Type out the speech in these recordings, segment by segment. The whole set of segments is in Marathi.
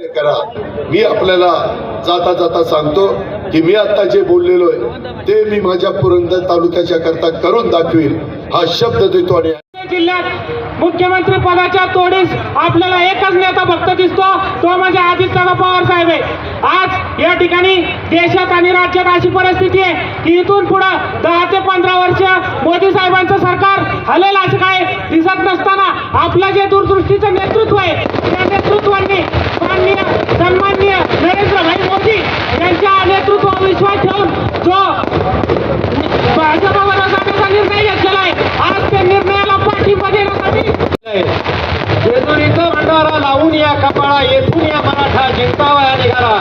करा। मी आपल्याला जाता जाता सांगतो की मी आता जे बोललेलो आहे ते मी माझ्या पुरंदर तालुक्याच्या करता करून दाखवील हा शब्द देतो। आणि जिल्ह्यात मुख्यमंत्री पदाच्या तोडीस आपल्याला एकच नेता फक्त दिसतो, तो म्हणजे अजितदादा पवार साहेब आहे। आज या ठिकाणी देशात आणि राज्यात अशी परिस्थिती आहे की इथून पुढे 10 ते 15 वर्ष मोदी साहेबांचं सरकार हलेल असं काय दिसत नसताना आपलं जे दूरदृष्टीचं नेतृत्व आहे त्या नेतृत्वाने माननीय सन्माननीय नरेंद्रभाई मोदी यांच्या नेतृत्वावर विश्वास ठेवून जो भाजपावर जाण्याचा निर्णय घेतलेला आहे, आज त्या निर्णयाला पाठिंबा देण्यासाठी जेजुरीचा भंडारा लावून या कपाळा येथून या मराठा जिंकावया निघाला।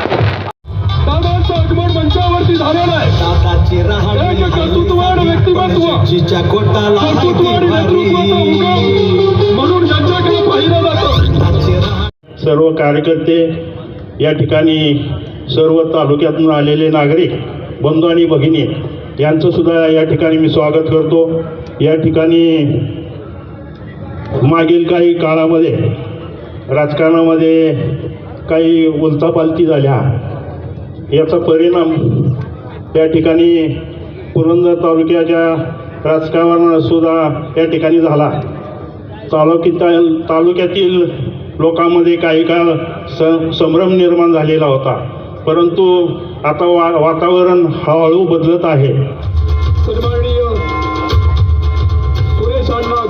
दादांचा आगमन मंचावरती झालेला आहे। एक कर्तृत्ववान व्यक्तिमत्व कर्तृत्ववान नेतृत्वाचा उगम म्हणून ज्यांच्याकडे पाहिलं जातं। सर्व कार्यकर्ते या ठिकाणी सर्व तालुक्यातून आलेले नागरिक बंधू आणि भगिनी यांचं सुद्धा या ठिकाणी मी स्वागत करतो। या ठिकाणी मागील काही काळामध्ये राजकारणामध्ये काही उलथापालथी झाल्या, याचा परिणाम या ठिकाणी पुरंदर तालुक्याच्या राजकारणात सुद्धा या ठिकाणी झाला। तालुक्यातील लोकांमध्ये काही काळ संभ्रम निर्माण झालेला होता, परंतु आता वातावरण हळूहळू बदलत आहे। सन्माननीय सुरेश अण्णा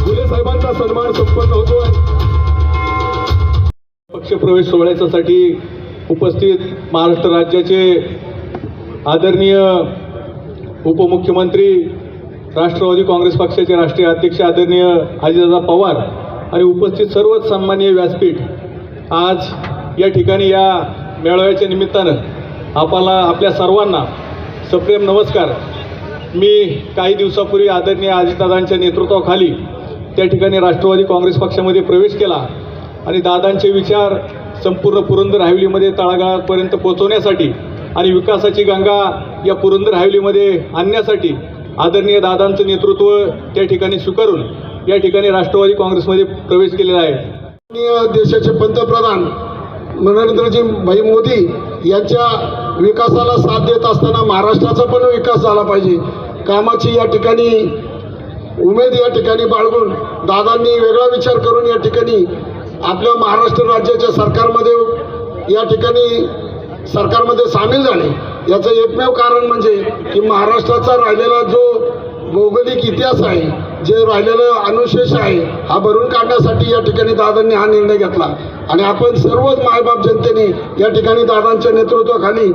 घुले साहेबांचा सन्मान संपन्न होतोय। पक्षप्रवेश सोहळ्यासाठी उपस्थित महाराष्ट्र राज्याचे आदरणीय उपमुख्यमंत्री राष्ट्रवादी काँग्रेस पक्षाचे राष्ट्रीय अध्यक्ष आदरणीय अजितदादा पवार आणि उपस्थित सर्वच सन्माननीय व्यासपीठ, आज या ठिकाणी या मेळाव्याच्या निमित्तानं आपल्या सर्वांना सप्रेम नमस्कार। मी काही दिवसापूर्वी आदरणीय अजितदादांच्या नेतृत्वाखाली त्या ठिकाणी राष्ट्रवादी काँग्रेस पक्षामध्ये प्रवेश केला आणि दादांचे विचार संपूर्ण पुरंदर हवेलीमध्ये तळागाळापर्यंत पोहोचवण्यासाठी आणि विकासाची गंगा या पुरंदर हवेलीमध्ये आणण्यासाठी आदरणीय दादांचं नेतृत्व त्या ठिकाणी स्वीकारून या ठिकाणी राष्ट्रवादी काँग्रेसमध्ये प्रवेश केलेला आहे। देशाचे पंतप्रधान नरेंद्रजी भाई मोदी यांच्या विकासाला साथ देत असताना महाराष्ट्राचा पण विकास झाला पाहिजे, कामाची या ठिकाणी उमेद या ठिकाणी बाळगून दादांनी वेगळा विचार करून या ठिकाणी आपल्या महाराष्ट्र राज्याच्या सरकारमध्ये या ठिकाणी सरकारमध्ये सामील झाले। याचं एकमेव कारण म्हणजे की महाराष्ट्राचा राहिलेला जो भौगोलिक इतिहास आहे, जे राहिलेलं अनुशेष आहे, हा भरून काढण्यासाठी या ठिकाणी दादांनी हा निर्णय घेतला आणि आपण सर्वच मायबाप जनतेने या ठिकाणी दादांच्या नेतृत्वाखाली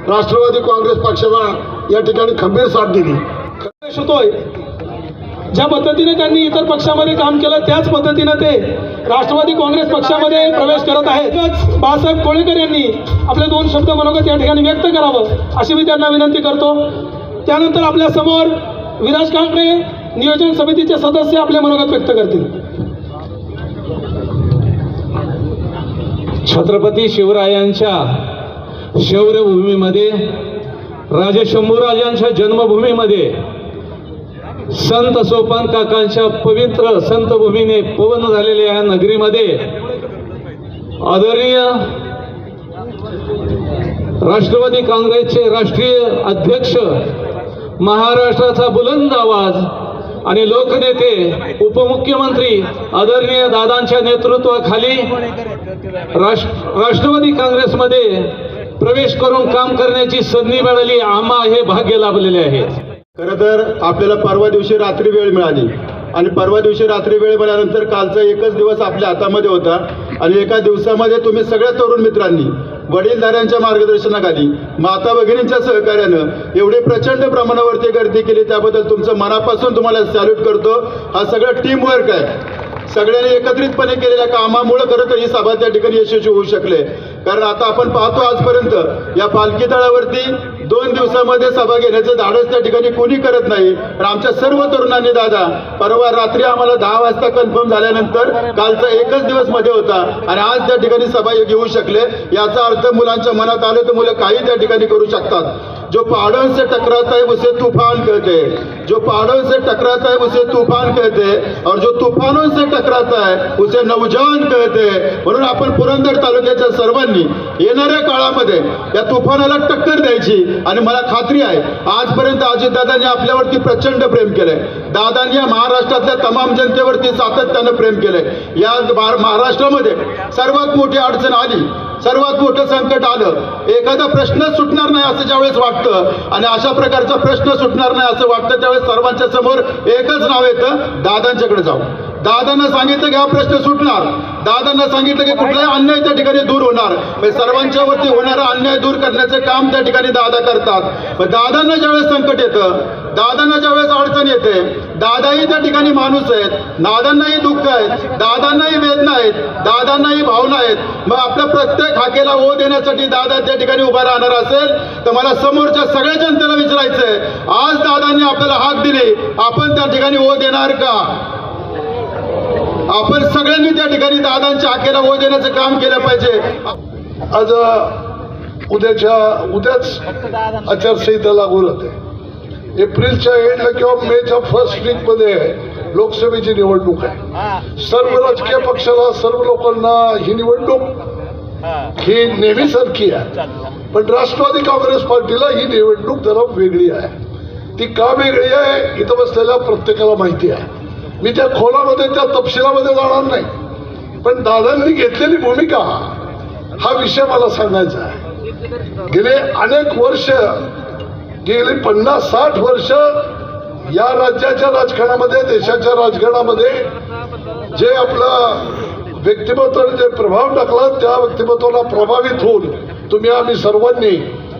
राष्ट्रवादी काँग्रेस पक्षाला या ठिकाणी खंबीर साथ दिली। होतोय ज्या पद्धतीने त्यांनी इतर पक्षामध्ये काम केलं त्याच पद्धतीने ते राष्ट्रवादी काँग्रेस पक्षामध्ये प्रवेश करत आहेत। बाळासाहेब कोळेकर यांनी आपले 2 शब्द मनोगत या ठिकाणी व्यक्त करावं अशी मी त्यांना विनंती करतो। त्यानंतर आपल्या समोर विराज कांबळे नियोजन समितीचे सदस्य आपले मनोगत व्यक्त करतील। छत्रपती शिवरायांच्या शौर्यभूमीमध्ये, राजे शंभूराजांच्या जन्मभूमीमध्ये, संत सोपान काकांच्या पवित्र संतभूमीने पवन झालेल्या या नगरीमध्ये आदरणीय राष्ट्रवादी काँग्रेसचे राष्ट्रीय अध्यक्ष, महाराष्ट्राचा बुलंद आवाज आणि लोकनेते उपमुख्यमंत्री आदरणीय दादांच्या नेतृत्वाखाली राष्ट्रवादी काँग्रेसमध्ये प्रवेश करून काम करण्याची संधी मिळाली, आम्हा हे भाग्य लाभलेले आहे। खरं तर आपल्याला परवा दिवशी रात्री वेळ मिळाली आणि परवा दिवशी रात्री वेळ मिळाल्यानंतर कालचा एकच दिवस आपल्या हातामध्ये होता आणि एका दिवसामध्ये तुम्ही सगळ्या तरुण मित्रांनी वडीलधाऱ्यांच्या मार्गदर्शनाखाली माता भगिनींच्या सहकार्यानं एवढी प्रचंड प्रमाणावरती गर्दी केली, त्याबद्दल तुमचं मनापासून तुम्हाला सॅल्यूट करतो। हा सगळं टीम वर्क आहे, सगळ्यांनी एकत्रितपणे केलेल्या कामामुळे खरं तर ही सभा त्या ठिकाणी यशस्वी होऊ शकले। कारण आता आपण पाहतो आजपर्यंत या पालखी तळावरती 2 दिवसामध्ये सभा घेण्याचं धाडस त्या ठिकाणी कोणी करत नाही, पण आमच्या सर्व तरुणांनी दादा परवा रात्री आम्हाला 10 वाजता कन्फर्म झाल्यानंतर कालचा एकच दिवस मध्ये होता आणि आज त्या ठिकाणी सभा घेऊ शकले। याचा अर्थ मुलांच्या मनात आलं तर मुलं काही त्या ठिकाणी करू शकतात। जो पहाड़ों से टकराता है उसे तूफान कहते हैं, जो पहाड़ों से टकराता है उसे तूफान कहते हैं, और जो तूफानों से टकराता है उसे नौजवान कहते हैं. म्हणून आपण पुरंदर तालुक्याच्या सर्वांनी येणाऱ्या काळामध्ये या तुफानाला टक्कर द्यायची. आणि मला खात्री आहे आजपर्यंत अजितदादांनी आपल्यावरती प्रचंड प्रेम केलंय. दादांनी या महाराष्ट्रातल्या तमाम जनतेवरती सातत्यानं प्रेम केलंय. या महाराष्ट्रामध्ये सर्वात मोठी अडचण आली, सर्वात मोठं संकट आलं, एखादा प्रश्न सुटणार नाही असं ज्यावेळेस वाटतं आणि अशा प्रकारचा प्रश्न सुटणार नाही असं वाटतं त्यावेळेस सर्वांच्या समोर एकच नाव येतं, दादांच्याकडे जाऊ. दादांना सांगितलं की हा प्रश्न सुटणार, दादांना सांगितलं की कुठलाही अन्याय त्या ठिकाणी दूर होणार. म्हणजे वरती होणारा अन्याय दूर करण्याचं काम त्या ठिकाणी दादा करतात. पण दादांना ज्यावेळेस संकट येतं, दादांना ज्यावेळेस अडचण येते, दादाही त्या ठिकाणी माणूस आहेत, दादांनाही दुःख आहेत, दादांनाही वेदना आहेत, दादांनाही भावना आहेत. मग आपल्या प्रत्येक हाकेला ओ देण्यासाठी दादा त्या ठिकाणी उभा राहणार असेल तर मला समोरच्या सगळ्या जनतेला विचारायचंय, आज दादांनी आपल्याला हाक दिली, आपण त्या ठिकाणी ओ देणार का? आपण सगळ्यांनी त्या ठिकाणी दादांच्या हाकेला ओ देण्याचं काम केलं पाहिजे. आज उद्याच आचारसंहिता लागू राहते. एप्रिलच्या एंडला किंवा मेच्या फर्स्ट वीकमध्ये लोकसभेची निवडणूक आहे. सर्व राजकीय पक्षाला, सर्व लोकांना ही निवडणूक ही नेहमीसारखी आहे, पण राष्ट्रवादी काँग्रेस पार्टीला ही निवडणूक जरा वेगळी आहे. ती का वेगळी आहे इथं बसलेल्या प्रत्येकाला माहिती आहे. मी त्या खोलामध्ये, त्या तपशिलामध्ये जाणार नाही, पण दादांनी घेतलेली भूमिका हा विषय मला सांगायचा आहे. गेले अनेक वर्ष, गेली 50-60 वर्ष या राज्याच्या राजकारणामध्ये, देशाच्या राजकारणामध्ये जे आपलं व्यक्तिमत्वाने जे प्रभाव टाकला, त्या व्यक्तिमत्वाला प्रभावित होऊन तुम्ही आम्ही सर्वांनी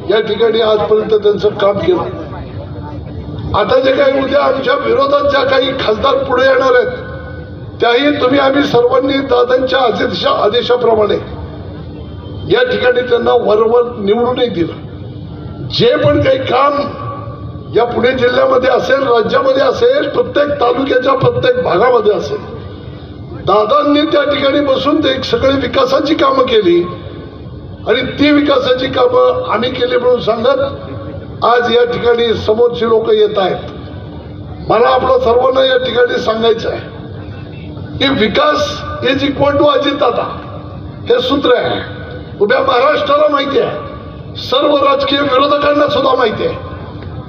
या ठिकाणी आजपर्यंत त्यांचं काम केलं. आता जे काही उद्या आमच्या विरोधात ज्या काही खासदार पुढे येणार आहेत त्याही तुम्ही आम्ही सर्वांनी दादांच्या आदेशाप्रमाणे या ठिकाणी त्यांना वरवर निवडूनही दिलं. जे पण काही काम या पुणे जिल्ह्यामध्ये असेल, राज्यामध्ये असेल, प्रत्येक तालुक्याच्या प्रत्येक भागामध्ये असेल, दादांनी त्या ठिकाणी बसून ते सगळी विकासाची कामं केली आणि ती विकासाची कामं आम्ही केली म्हणून सांगत आज या ठिकाणी समोरची लोक येत आहेत. मला आपलं सर्वांना या ठिकाणी सांगायचं आहे की विकास इज इक्वल टू अजितदादा हे सूत्र आहे. उभ्या महाराष्ट्राला माहिती आहे, सर्व राजकीय विरोधकांना सुद्धा माहिती आहे.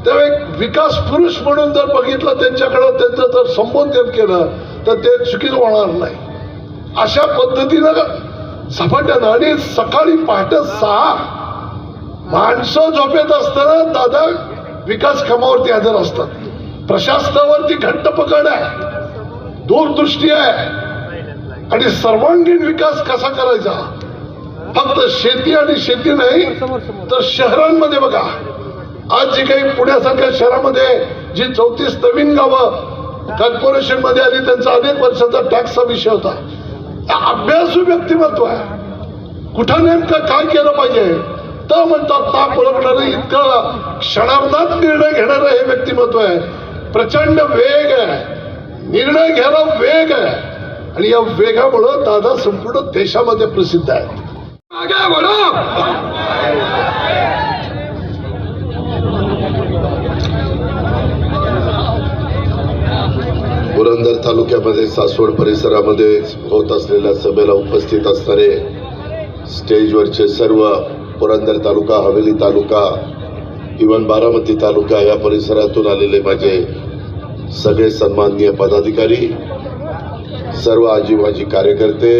तेव्हा एक विकास पुरुष म्हणून जर बघितलं त्यांच्याकडं, त्यांचं जर संबोधन केलं तर ते चुकीचं होणार नाही. अशा पद्धतीनं झपाट्यानं आणि सकाळी पहाटे 6 माणसं झोपेत असताना दादा विकास कामावरती हजर असतात. प्रशासनावरती घट्ट पकड आहे, दूरदृष्टी आहे आणि सर्वांगीण विकास कसा करायचा. फक्त शेती आणि शेती नाही तर शहरांमध्ये बघा, आज जी काही पुण्यासारख्या शहरामध्ये जी 34 नवीन गावं कॉर्पोरेशन मध्ये आली, त्यांचा अनेक वर्षाचा टॅक्सचा विषय होता. अभ्यासू व्यक्तिमत्व आहे. कुठं नेमकं काय केलं पाहिजे तर म्हणतात ताप ओळखणारं, इतकं क्षणार्धात निर्णय घेणारं हे व्यक्तिमत्व आहे. प्रचंड वेग आहे, निर्णय घ्यायला वेग आहे आणि या वेगामुळं दादा संपूर्ण देशामध्ये प्रसिद्ध आहेत. पुरंदर तालुक्यामध्ये सासवड परिसरामध्ये होत असलेल्या सभेला उपस्थित असणारे स्टेजवरचे सर्व पुरंदर तालुका, हवेली तालुका, इवन बारामती तालुका या परिसरातून आलेले माझे सगळे सन्माननीय पदाधिकारी, सर्व आजी माजी कार्यकर्ते,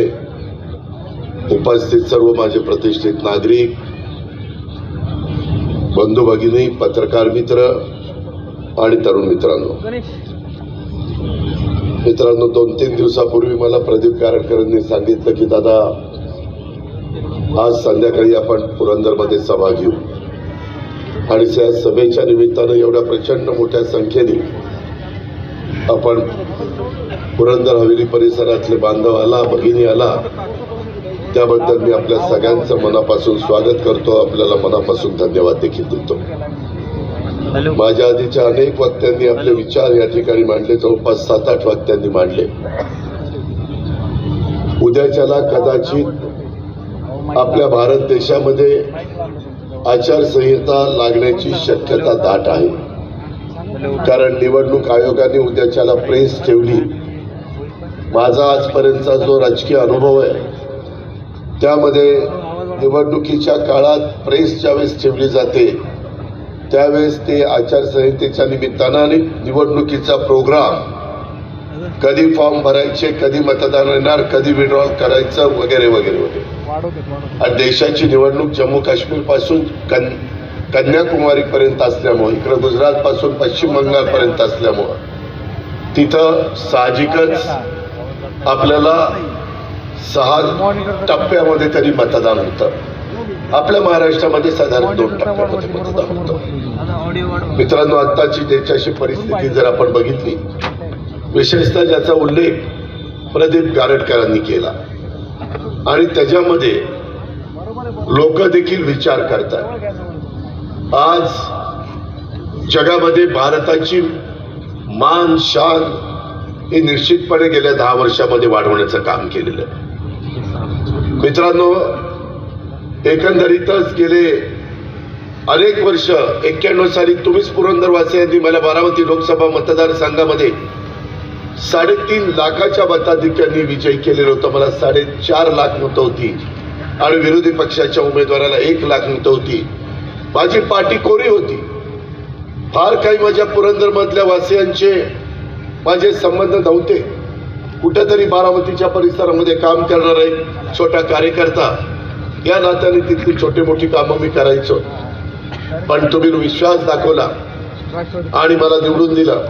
उपस्थित सर्व माझे प्रतिष्ठित नागरिक, बंधू भगिनी, पत्रकार मित्र आणि तरुण मित्रांनो, 2-3 दिवसापूर्वी मला प्रदीप कारटकरांनी सांगितलं की दादा आज संध्याकाळी आपण पुरंदरमध्ये सभा घेऊ आणि त्या सभेच्या निमित्तानं एवढ्या प्रचंड मोठ्या संख्येने आपण पुरंदर हवेली परिसरातले बांधव आला, भगिनी आला, त्याबद्दल मी आपल्या सगळ्यांचं मनापासून स्वागत करतो. आपल्याला मनापासून धन्यवाद देखील देतो. माझ्या आधीच्या अनेक वक्त्यांनी आपले विचार या ठिकाणी मांडले, जवळपास 7-8 वक्त्यांनी मांडले. उद्याच्याला कदाचित आपल्या भारत देशामध्ये आचारसंहिता लागण्याची शक्यता दाट आहे. कारण निवडणूक आयोगाने उद्याच्याला प्रेस ठेवली. माझा आजपर्यंतचा जो राजकीय अनुभव आहे त्यामध्ये निवडणुकीच्या काळात प्रेस ज्यावेळेस ठेवली जाते त्यावेळेस ते आचारसंहितेच्या निमित्तानं आणि निवडणुकीचा प्रोग्राम, कधी फॉर्म भरायचे, कधी मतदान येणार, कधी विड्रॉल करायचं वगैरे वगैरे वगैरे. आणि देशाची निवडणूक जम्मू काश्मीर पासून कन्याकुमारीपर्यंत असल्यामुळे, इकडं गुजरात पासून पश्चिम बंगालपर्यंत असल्यामुळं तिथं साहजिकच आपल्याला 6 टप्प्यामध्ये तरी मतदान होतं. आपल्या महाराष्ट्रामध्ये साधारण 2 टप्प्यामध्ये मतदान होतं. मित्रांनो, आत्ताची देशाची परिस्थिती जर आपण बघितली, विशेषतः ज्याचा उल्लेख प्रदीप गारटकरांनी केला आणि त्याच्यामध्ये लोक देखील विचार करतात. आज जगामध्ये भारताची मान शान हे निश्चितपणे गेल्या 10 वर्षामध्ये वाढवण्याचं काम केलेलं आहे. मित्रांनो, एकंदरीतच गेले अनेक वर्ष 91 साली तुम्हीच पुरंदरवासियांनी मला बारामती लोकसभा मतदारसंघामध्ये 3.5 लाखाच्या मताधिक्यांनी विजयी केलेलं होतं. मला 4.5 लाख मतं होती आणि विरोधी पक्षाच्या उमेदवाराला 1 लाख मतं होती. माझी पार्टी कोरी होती. फार काही माझ्या पुरंदरमधल्या वासियांचे माझे संबंध नव्हते. कुठेतरी बारामतीच्या परिसरामध्ये काम करणारा एक छोटा कार्यकर्ता या नात्याने तिथली छोटी मोठी कामं मी करायचो. पण तुम्ही विश्वास दाखवला आणि मला निवडून दिलं,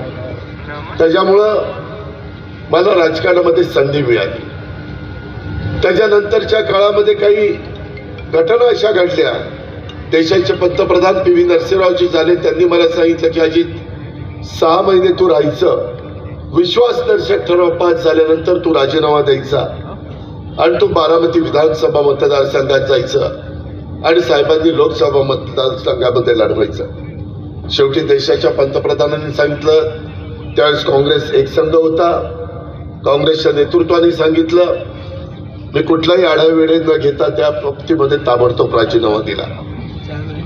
त्याच्यामुळं मला राजकारणामध्ये संधी मिळाली. त्याच्यानंतरच्या काळामध्ये काही घटना अशा घडल्या. देशाचे पंतप्रधान PV नरसिंहरावजी झाले. त्यांनी मला सांगितलं की अजित 6 महिने तू राहायचं, विश्वासदर्शक ठराव पास झाल्यानंतर तू राजीनामा द्यायचा आणि तू बारामती विधानसभा मतदारसंघात जायचं आणि साहेबांनी लोकसभा मतदारसंघामध्ये लढवायचं. शेवटी देशाच्या पंतप्रधानांनी सांगितलं. त्यावेळेस काँग्रेस एकसंघ होता. काँग्रेसच्या नेतृत्वाने सांगितलं. मी कुठलाही आढावेढे न घेता त्या बाबतीमध्ये ताबडतोब राजीनामा दिला.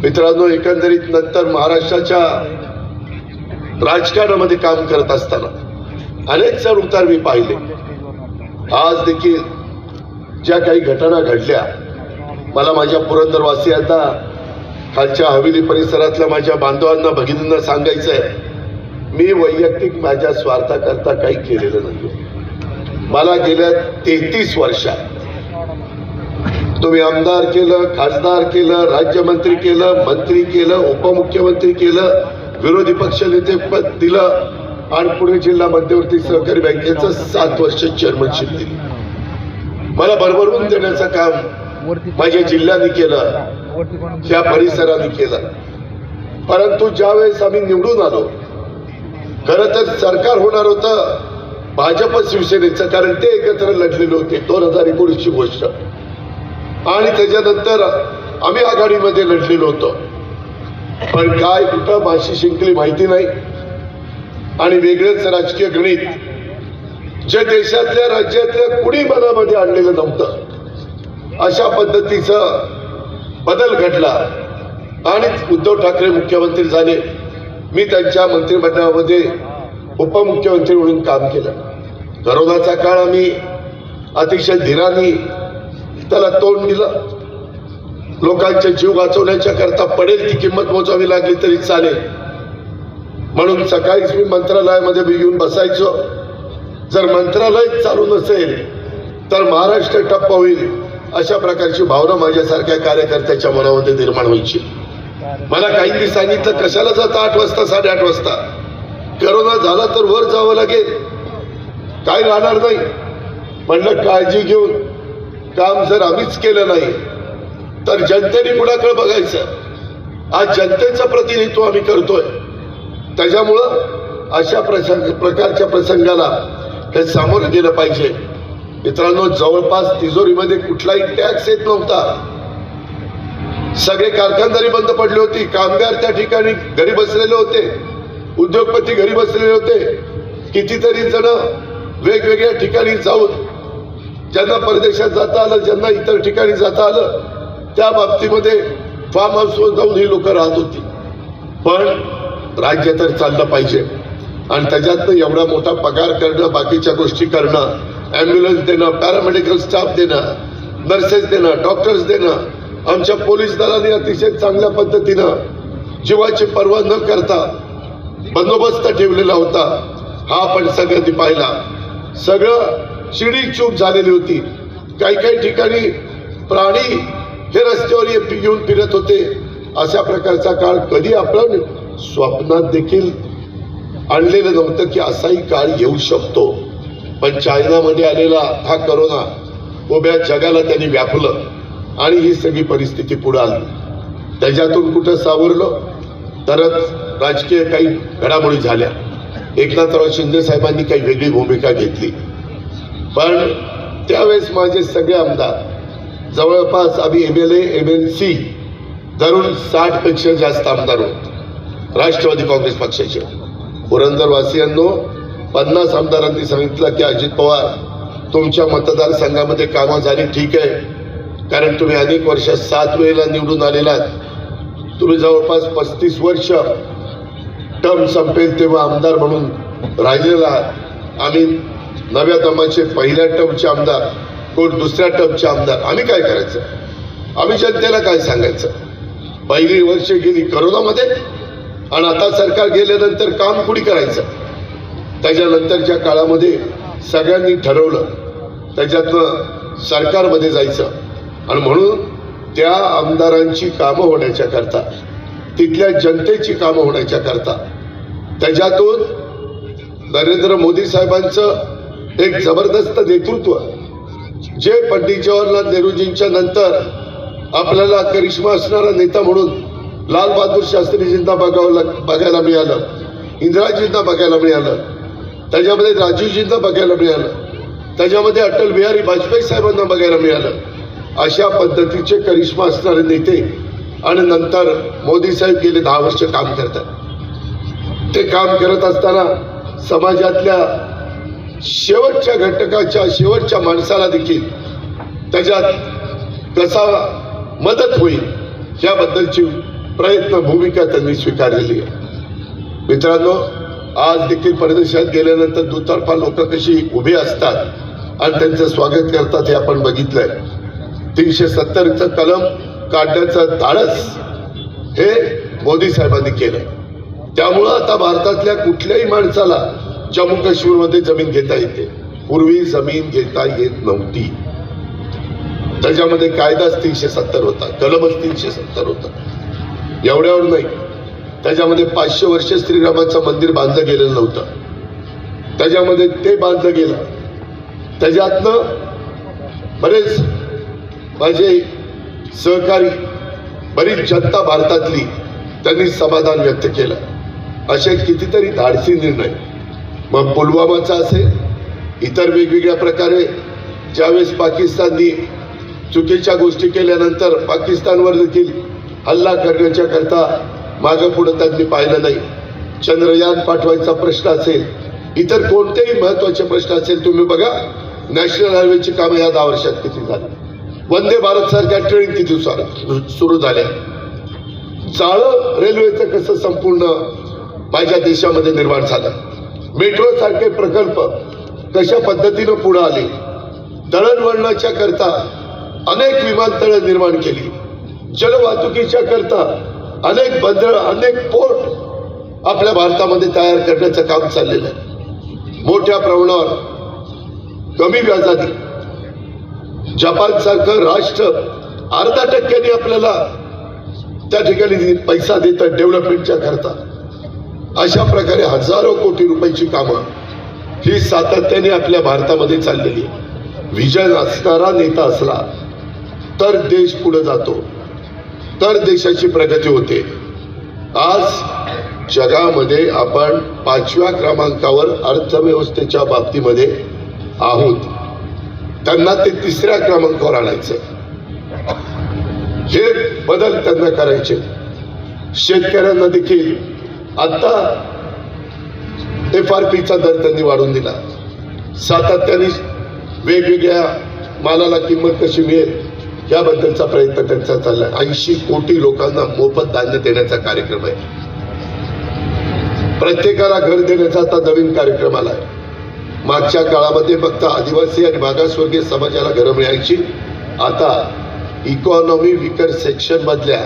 मित्रांनो, एकंदरीत नंतर महाराष्ट्राच्या राजकारणामध्ये काम करत असताना अनेक चढ उतार मी पाहिले. आज देखील ज्या काही घटना घडल्या, मला माझ्या पुरंदरवासियांना, खालच्या हवेली परिसरातल्या माझ्या बांधवांना, भगिनींना सांगायचं आहे, मी वैयक्तिक माझ्या स्वार्थाकरता काही केलेलं नाही. मला गेल्या 33 वर्षात तुम्ही आमदार केलं, खासदार केलं, राज्यमंत्री केलं, मंत्री केलं, उपमुख्यमंत्री केलं, विरोधी पक्षनेते पद दिलं आणि पुणे जिल्हा मध्यवर्ती सहकारी बँकेचं 7 वर्ष चेअरमनशिप दिली. मला भरभरून देण्याचं काम माझ्या जिल्ह्याने केलं, त्या परिसराने केलं. परंतु ज्यावेळेस आम्ही निवडून आलो, खरं तर सरकार होणार होतं भाजप शिवसेनेचं, कारण ते एकत्र लढलेले होते. 2019 ची गोष्ट. आणि त्याच्यानंतर आम्ही आघाडीमध्ये लढलेलो होतो. पण काय कुठं भाषी शिंकली माहिती नाही आणि वेगळंच राजकीय गणित जे देशातल्या राज्यातल्या कुणी मनामध्ये आणलेलं नव्हतं, अशा पद्धतीचं बदल घडला आणि उद्धव ठाकरे मुख्यमंत्री झाले. मी त्यांच्या मंत्रिमंडळामध्ये उपमुख्यमंत्री म्हणून काम केलं. करोनाचा काळ आम्ही अतिशय धीराने त्याला तोंड दिलं. लोकांचे जीव वाचवण्याच्या करता पडेल ती किंमत मोजावी लागली तरी चालेल म्हणून सकाळीच मी मंत्रालयामध्ये येऊन बसायचो. जर मंत्रालय चालू नसेल तर महाराष्ट्र ठप्प होईल, अशा प्रकारची भावना माझ्यासारख्या कार्यकर्त्याच्या मनामध्ये निर्माण व्हायची. मला काहींनी सांगितलं, कशाला जाता 8 वाजता 8:30 वाजता, करोना झाला तर वर जावं लागेल, काय राहणार नाही. म्हणलं काळजी घेऊन काम जर आम्हीच केलं नाही तर जनतेने कुणाकडे बघायचं. आज जनतेचं प्रतिनिधित्व आम्ही करतोय. त्याच्यामुळं अशा प्रकारच्या प्रसंगाला हे सामोरं गेलं पाहिजे. मित्रांनो, जवळपास तिजोरीमध्ये कुठलाही टॅक्स येत नव्हता. सगळे कारखानदारी बंद पडली होती. कामगार त्या ठिकाणी घरी बसलेले होते, उद्योगपती घरी बसलेले होते. कितीतरी जण वेगवेगळ्या ठिकाणी जाऊन, ज्यांना परदेशात जाता आलं, ज्यांना इतर ठिकाणी जाता आलं, त्या बाबतीमध्ये फार्म हाऊसवर जाऊन ही लोक राहत होती. पण राज्य तर चाललं पाहिजे आणि त्याच्यातनं एवढा मोठा पगार करणं, बाकीच्या गोष्टी करणं, ॲम्ब्युलन्स देणं, पॅरामेडिकल स्टाफ देणं, नर्सेस देणं, डॉक्टर्स देणं, आमच्या पोलीस दलाने अतिशय चांगल्या पद्धतीनं जीवाची पर्वा न करता बंदोबस्त ठेवलेला होता. हा आपण सगळ्यांनी पाहिला. सगळं चिडीक चूक झालेली होती. काही ठिकाणी प्राणी हे रस्त्यावर येऊन फिरत होते. अशा प्रकारचा काळ कधी आपण स्वप्नात देखील आणलेलं नव्हतं की असाही काळ येऊ शकतो. पण चायनामध्ये आलेला हा करोना उभ्या जगाला त्यांनी व्यापलं आणि ही सगळी परिस्थिती पुढे आली. त्याच्यातून कुठं सावरलो तरच राजकीय काही घडामोडी झाल्या. एकनाथराव शिंदे साहेबांनी काही वेगळी भूमिका घेतली. पण त्यावेळेस माझे सगळे आमदार जवळपास आम्ही MLA MLC धरून 60 पेक्षा जास्त आमदार होते राष्ट्रवादी काँग्रेस पक्षाचे. पुरंदरवासियांनो 50 आमदारांनी सांगितलं की अजित पवार तुमच्या मतदारसंघामध्ये कामं झाली ठीक आहे, कारण तुम्ही अनेक वर्ष 7 वेळेला निवडून आलेलात. तुम्ही जवळपास 35 वर्ष टर्म संपेल तेव्हा आमदार म्हणून राहिलेला आहात. आम्ही नव्या दमाचे पहिल्या टर्मचे आमदार, कोण दुसऱ्या टर्मचे आमदार. आम्ही काय करायचं? आम्ही जनतेला काय सांगायचं? पहिली वर्ष गेली करोनामध्ये आणि आता सरकार गेल्यानंतर काम कुणी करायचं? त्याच्यानंतरच्या काळामध्ये सगळ्यांनी ठरवलं त्याच्यातनं सरकारमध्ये जायचं आणि म्हणून त्या आमदारांची कामं होण्याच्या करता, तिथल्या जनतेची कामं होण्याच्या करता, त्याच्यातून नरेंद्र मोदी साहेबांचं एक जबरदस्त नेतृत्व, जे पंडित जवाहरलाल नेहरूजींच्या नंतर आपल्याला करिश्मा असणारा नेता म्हणून लाल बहादूर शास्त्रीजींना बघायला मिळालं, इंदिराजींना बघायला मिळालं, त्याच्यामध्ये राजीवजींना बघायला मिळालं, त्याच्यामध्ये अटल बिहारी वाजपेयी साहेबांना बघायला मिळालं. अशा पद्धतीचे करिश्मा असणारे नेते आणि नंतर मोदी साहेब गेले 10 वर्ष काम करतात. ते काम करत असताना समाजातल्या शेवटच्या घटकाच्या, शेवटच्या माणसाला देखील त्याच्यात कसा मदत होईल याबद्दलची प्रयत्न भूमिका त्यांनी स्वीकारलेली आहे. मित्रांनो, आज देखील परदेशात गेल्यानंतर दुतर्फा लोक कशी उभी असतात आणि त्यांचं स्वागत करतात हे आपण बघितलंय. 370चं कलम काढण्याचं धाडस हे मोदी साहेबांनी केलं. त्यामुळं आता भारतातल्या कुठल्याही माणसाला जम्मू काश्मीरमध्ये जमीन घेता येते. पूर्वी जमीन घेता येत नव्हती. त्याच्यामध्ये कायदाच 370 होता, कलमच 370 होता. एवढ्यावर नाही, त्याच्यामध्ये 500 वर्ष श्रीरामाचं मंदिर बांधलं गेलेलं नव्हतं. त्याच्यामध्ये ते बांधलं गेलं. त्याच्यातनं बरेच माझे सहकारी, बरीच जनता भारतातली त्यांनी समाधान व्यक्त केलं. असे कितीतरी धाडसी निर्णय, मग पुलवामाचा असेल, इतर वेगवेगळ्या प्रकारे ज्यावेळेस पाकिस्ताननी चुकीच्या गोष्टी केल्यानंतर पाकिस्तानवर देखील हल्ला करण्याच्या करता मागं पुढं त्यांनी पाहिलं नाही. चंद्रयान पाठवायचा प्रश्न असेल, इतर कोणतेही महत्वाचे प्रश्न असेल, तुम्ही बघा नॅशनल हायवेची कामं या 10 वर्षात किती झाली, वंदे भारत सारख्या ट्रेन किती सुरू झाल्या, जाळं रेल्वेचं कसं संपूर्ण माझ्या देशामध्ये निर्माण झालं, मेट्रो सारखे प्रकल्प कशा पद्धतीनं पुढे आले, दळणवळणाच्या करता अनेक विमानतळं निर्माण केली, जलवाहतुकीच्या करता अनेक बंदरं, अनेक पोर्ट आपल्या भारतामध्ये तयार करण्याचं काम चाललेलं आहे. मोठ्या प्रमाणावर कमी व्याजाने जपान सारखं राष्ट्र 0.5% आपल्याला त्या ठिकाणी पैसा देतात डेव्हलपमेंटच्या करता. अशा प्रकारे हजारो कोटी रुपयाची कामं ही सातत्याने आपल्या भारतामध्ये चाललेली आहे. विजन असणारा नेता असला तर देश पुढे जातो, तर देशाची प्रगती होते. आज जगामध्ये आपण 5व्या क्रमांकावर अर्थव्यवस्थेच्या बाबतीमध्ये आहोत. त्यांना ते 3ऱ्या क्रमांकावर आणायचं. हे बदल त्यांना करायचे. शेतकऱ्यांना देखील आता FRPचा दर त्यांनी वाढवून दिला. सातत्याने वेगवेगळ्या मालाला किंमत कशी मिळेल याबद्दलचा प्रयत्न त्यांचा चाललाय. 80 कोटी लोकांना मोफत धान्य देण्याचा कार्यक्रम आहे. प्रत्येकाला घर देण्याचा आता नवीन कार्यक्रम आलाय. मागच्या काळामध्ये फक्त आदिवासी आणि मागासवर्गीय समाजाला घरं मिळायची. आता इकॉनॉमी विकर सेक्शन मधल्या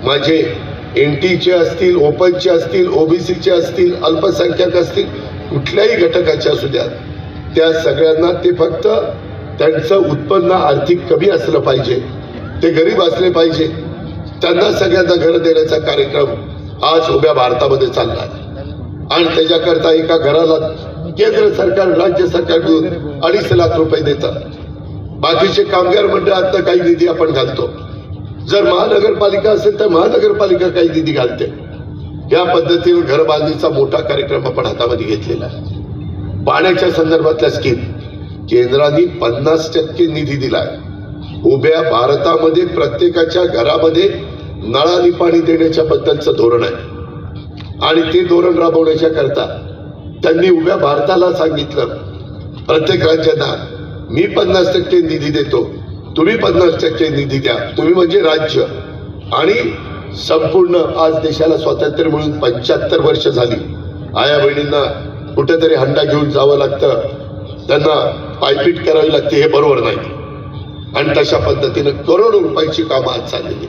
माझे एनटीचे असतील, ओपनचे असतील, ओबीसीचे असतील, अल्पसंख्याक असतील, कुठल्याही घटकाचे असू द्या, त्या सगळ्यांना ते फक्त त्यांचं उत्पन्न आर्थिक कमी असलं पाहिजे, ते गरीब असले पाहिजे, त्यांना सगळ्यांना घरं देण्याचा कार्यक्रम आज उभ्या भारतामध्ये चालला आहे. आणि त्याच्याकरता एका घराला केंद्र सरकार, राज्य सरकार मिळून 2.5 लाख रुपये देतं. बाकीचे कामगार मंडळातनं काही निधी आपण घालतो. जर महानगरपालिका असेल तर महानगरपालिका काही निधी घालते. या पद्धतीने घर बांधणीचा मोठा कार्यक्रम आपण हातामध्ये घेतलेला आहे. पाण्याच्या संदर्भातल्या स्कीम केंद्राने 50% निधी दिलाय. उभ्या भारतामध्ये प्रत्येकाच्या घरामध्ये नळाने पाणी देण्याच्या बद्दलचं धोरण आहे. आणि ते धोरण राबवण्याच्या करता त्यांनी उभ्या भारताला सांगितलं, प्रत्येक राज्यांना मी 50% निधी देतो, तुम्ही 50% निधी द्या. तुम्ही म्हणजे राज्य. आणि संपूर्ण आज देशाला स्वातंत्र्य मिळून 75 वर्ष झाली. आया बहिणींना कुठेतरी हंडा घेऊन जावं लागतं, त्यांना पायपीट करावी लागते, हे बरोबर नाही. आणि तशा पद्धतीनं करोडो रुपयाची कामं आज चाललेली.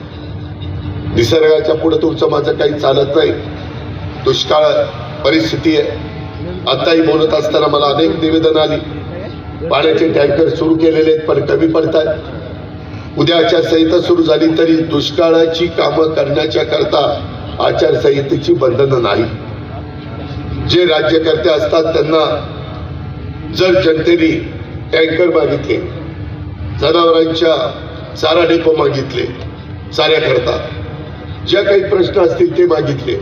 निसर्गाच्या पुढे तुमचं माझं काही चालत नाही. दुष्काळ परिस्थिती आहे. आताही बोलत असताना मला अनेक निवेदन आली, पाण्याचे टँकर सुरू केलेले आहेत पण कमी पडतात. उद्या आचारसंहिता सुरू झाली तरी दुष्काळाची कामं करण्याच्या करता आचारसंहितेची बंधनं नाही. जे राज्यकर्ते असतात त्यांना जर जनतेने टँकर मागितले, जनावरांच्या चारा डेपो मागितले, चाऱ्याकरता ज्या काही प्रश्न असतील ते मागितले,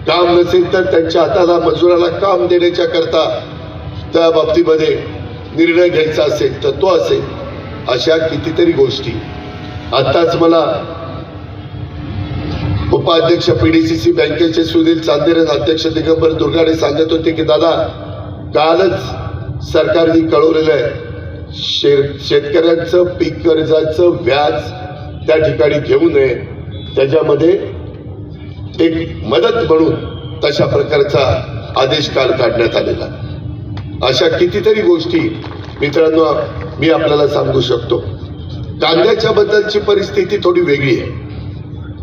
काम नसेल तर त्यांच्या हाताला मजुराला काम देण्याच्या करता त्या बाबतीमध्ये निर्णय घ्यायचा असेल तर तो असेल. अशा कितीतरी गोष्टी. आताच मला उपाध्यक्ष पीडीसीसी बँकेचे सुनील चांदेरन, अध्यक्ष दिगंबर दुर्गाडे सांगत होते की दादा, कालच सरकारने कळवलेलं आहे शेतकऱ्यांचं पीक कर्जाचं व्याज त्या ठिकाणी घेऊ नये, त्याच्यामध्ये एक मदत म्हणून तशा प्रकारचा आदेश काल काढण्यात आलेला. अशा कितीतरी गोष्टी मित्रांनो मी आपल्याला सांगू शकतो. कांद्याच्या बद्दलची परिस्थिती थोडी वेगळी आहे.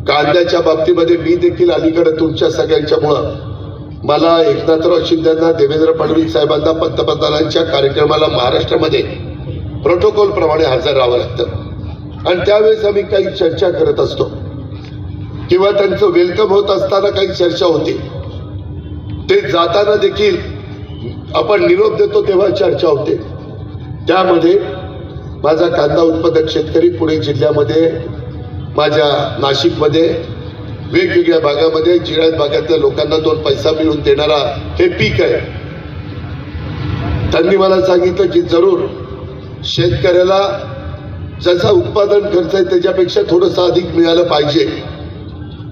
कांद्याच्या बाबतीमध्ये मी देखील अलीकडे तुमच्या सगळ्यांच्यामुळं मला एकनाथराव शिंदेंना, देवेंद्र फडणवीस साहेबांना पंतप्रधानांच्या कार्यक्रमाला महाराष्ट्रामध्ये प्रोटोकॉल प्रमाणे हजर राहावं लागतं. आणि त्यावेळेस आम्ही काही चर्चा करत असतो किंवा त्यांचं वेलकम होत असताना काही चर्चा होते. ते जाताना देखील आपण निरोप देतो तेव्हा चर्चा होते. त्यामध्ये माझा कांदा उत्पादक शेतकरी पुणे जिल्ह्यामध्ये, माझ्या नाशिकमध्ये, वेगवेगळ्या भागामध्ये, जिरायत भागातल्या लोकांना 2 पैसा मिळवून देणारा हे पीक आहे. त्यांनी मला सांगितलं की जरूर शेतकऱ्याला जसा उत्पादन खर्च आहे त्याच्यापेक्षा थोडंसं अधिक मिळालं पाहिजे,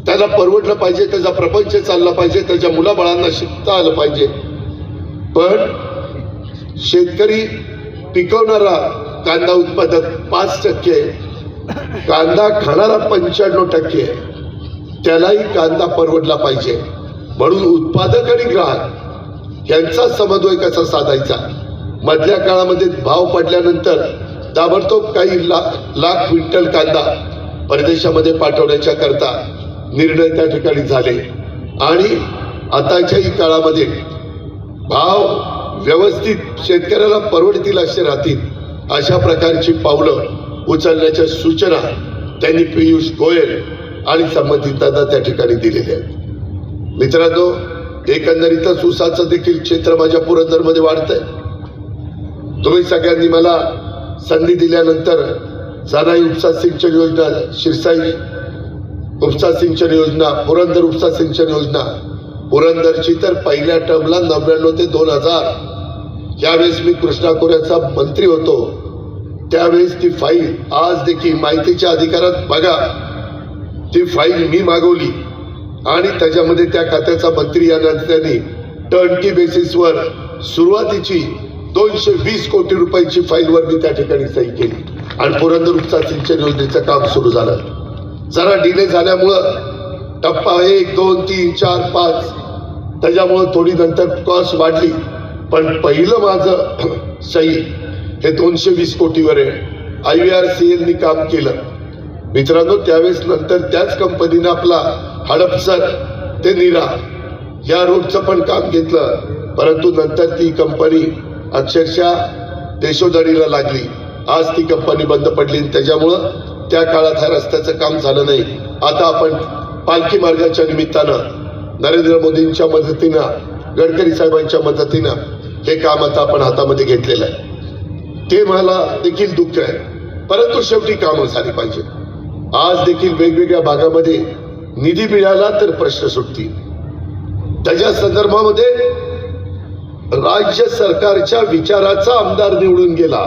त्याला परवडलं पाहिजे, त्याचा प्रपंच चालला पाहिजे, त्याच्या मुलाबाळांना शिकता आलं पाहिजे. पण शेतकरी पिकवणारा कांदा उत्पादक 5%, कांदा खाणारा 95%, त्यालाही कांदा परवडला पाहिजे. म्हणून उत्पादक आणि ग्राहक यांचा समन्वय कसा साधायचा. मधल्या काळामध्ये भाव पडल्यानंतर ताबडतोब काही लाख क्विंटल कांदा परदेशामध्ये पाठवण्याच्या करता निर्णय त्या ठिकाणी झाले. आणि आताच्याही काळामध्ये भाव व्यवस्थित शेतकऱ्याला परवडतील असे राहतील अशा प्रकारची पावलं उचलण्याच्या सूचना त्यांनी पियुष गोयल आणि संबंधितांना त्या ठिकाणी दिलेल्या आहेत. मित्रांनो, एकंदरीतच ऊसाचं देखील क्षेत्र माझ्या पुरंदरमध्ये वाढतंय. तुम्ही सगळ्यांनी मला संधी दिल्यानंतर जानाई उपसा सिंचन योजना, शिरसाई उपसा सिंचन योजना, पुरंदर उपसा सिंचन योजना, पुरंदरची तर पहिल्या टर्मला 99 ते 2000, ज्यावेळेस मी कृष्णा खोऱ्याचा मंत्री होतो त्यावेळेस ती फाईल आज देखील माहितीच्या अधिकारात बघा, ती फाईल मी मागवली आणि त्याच्यामध्ये त्या खात्याचा मंत्री या नात्याने टर्नकी बेसिसवर सुरुवातीची 220 कोटी रुपयाची फाईलवर मी त्या ठिकाणी सही केली. आणि पुरंदर उपसा सिंचन योजनेचं काम सुरू झालं. जरा डिले झाल्यामुळं टप्पा 1, 2, 3, 4, 5 त्याच्यामुळं थोडी नंतर कॉस्ट वाढली. पण पहिलं माझं सही हे 220 कोटीवर आहे. IVRCL काम केलं मित्रांनो. त्यावेळेस नंतर त्याच कंपनीनं आपला हडपसर ते नीरा या रोडचं पण काम घेतलं. परंतु नंतर ती कंपनी अक्षरशः देशोधडीला लागली. आज ती कंपनी बंद पडली आणि त्याच्यामुळं त्या काळात ह्या रस्त्याचं काम झालं नाही. आता आपण पालखी मार्गाच्या निमित्तानं नरेंद्र मोदींच्या मदतीनं, गडकरी साहेबांच्या मदतीनं हे काम आता आपण हातामध्ये घेतलेलं आहे. ते मला देखील दुःख आहे. परंतु शेवटी कामं झाली पाहिजे. आज देखील वेगवेगळ्या भागामध्ये निधी मिळाला तर प्रश्न सुटतील. त्याच्या संदर्भामध्ये राज्य सरकारच्या विचाराचा आमदार निवडून गेला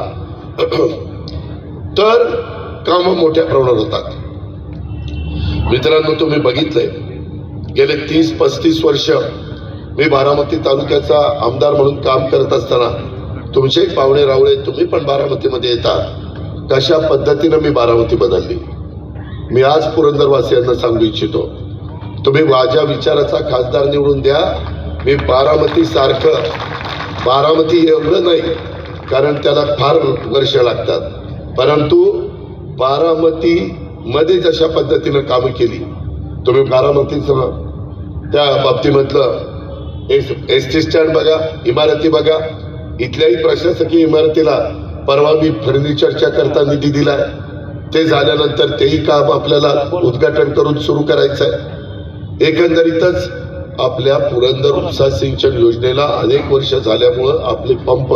तर कामं मोठ्या प्रमाणात होतात. मित्रांनो, तुम्ही बघितलंय गेले 30-35 वर्ष मी बारामती तालुक्याचा आमदार म्हणून काम करत असताना तुमचे पाहुणे रावळे तुम्ही पण बारामतीमध्ये येता. कशा पद्धतीनं मी बारामती बदलली. मी आज पुरंदरवासियांना सांगू इच्छितो, तुम्ही माझ्या विचाराचा खासदार निवडून द्या. मी बारामती एवढं नाही कारण त्याला फार वर्ष लागतात, परंतु बारामतीमध्ये जशा पद्धतीनं कामं केली तुम्ही बारामतीचं त्या बाबतीमधलं एस टी स्टँड बघा, इमारती बघा. इथल्याही प्रशासकीय इमारतीला परवा मी फर्निचरच्या करता निधी दिलाय. ते झाल्यानंतर तेही काम आपल्याला उद्घाटन करून सुरू करायचं आहे. एकंदरीतच आपल्या पुरंदर उपसा सिंचन योजनेला अनेक वर्ष झाल्यामुळं आपले पंप,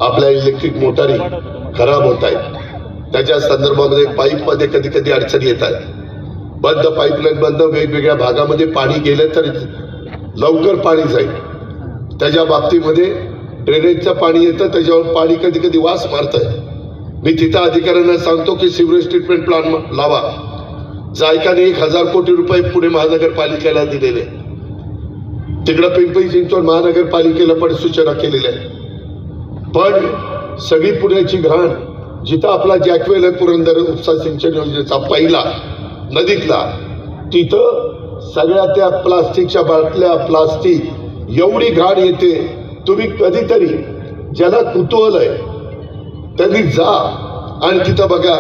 आपल्या इलेक्ट्रिक मोटारी खराब होत आहेत. त्याच्या संदर्भामध्ये पाईपमध्ये कधी कधी अडचणी येत आहेत. बंद पाईपलाईन बंद, वेगवेगळ्या भागामध्ये पाणी गेलं तर लवकर पाणी जाईल. त्याच्या बाबतीमध्ये ड्रेनेजचं पाणी येतं, त्याच्यावर पाणी कधी कधी वास मारतंय. मी तिथं अधिकाऱ्यांना सांगतो की सिवरेज ट्रीटमेंट प्लांट लावा. जायकाने 1000 कोटी रुपये पुणे महानगरपालिकेला दिलेले, तिकडं पिंपरी चिंचवड महानगरपालिकेला पण सूचना केलेल्या आहेत. पण सगळी पुण्याची घाण जिथं आपला जॅकवेल आहे पुरंदर उपसा सिंचन योजनेचा पहिला नदीतला, तिथं सगळ्या त्या प्लास्टिकच्या बाटल्या, प्लास्टिक एवढी घाण येते. तुम्ही कधीतरी ज्याला कुतूहल आहे त्यांनी जा आणि तिथं बघा.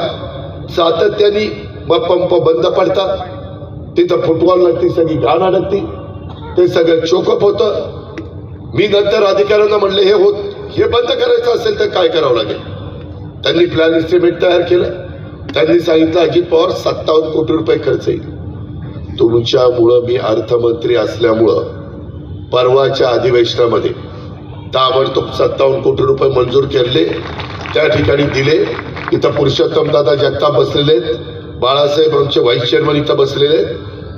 सातत्याने मग पंप बंद पडतात, तिथं फुटबॉल लागते, सगळी घाण अडकती, ते सगळं चोकअप होतं. मी नंतर अधिकाऱ्यांना म्हणले हे बंद करायचं असेल तर काय करावं लागेल. त्यांनी प्लॅन एस्टिमेट तयार केलं. त्यांनी सांगितलं अजित पवार 57 कोटी रुपये खर्च येईल. तुमच्यामुळं मी अर्थमंत्री असल्यामुळं परवाच्या अधिवेशनामध्ये ताबडतोब 57 कोटी रुपये मंजूर केले, त्या ठिकाणी दिले. इथं पुरुषोत्तम दादा जगताप बसलेले आहेत, बाळासाहेब आमचे व्हाईस चेअरमन इथं बसलेले आहेत.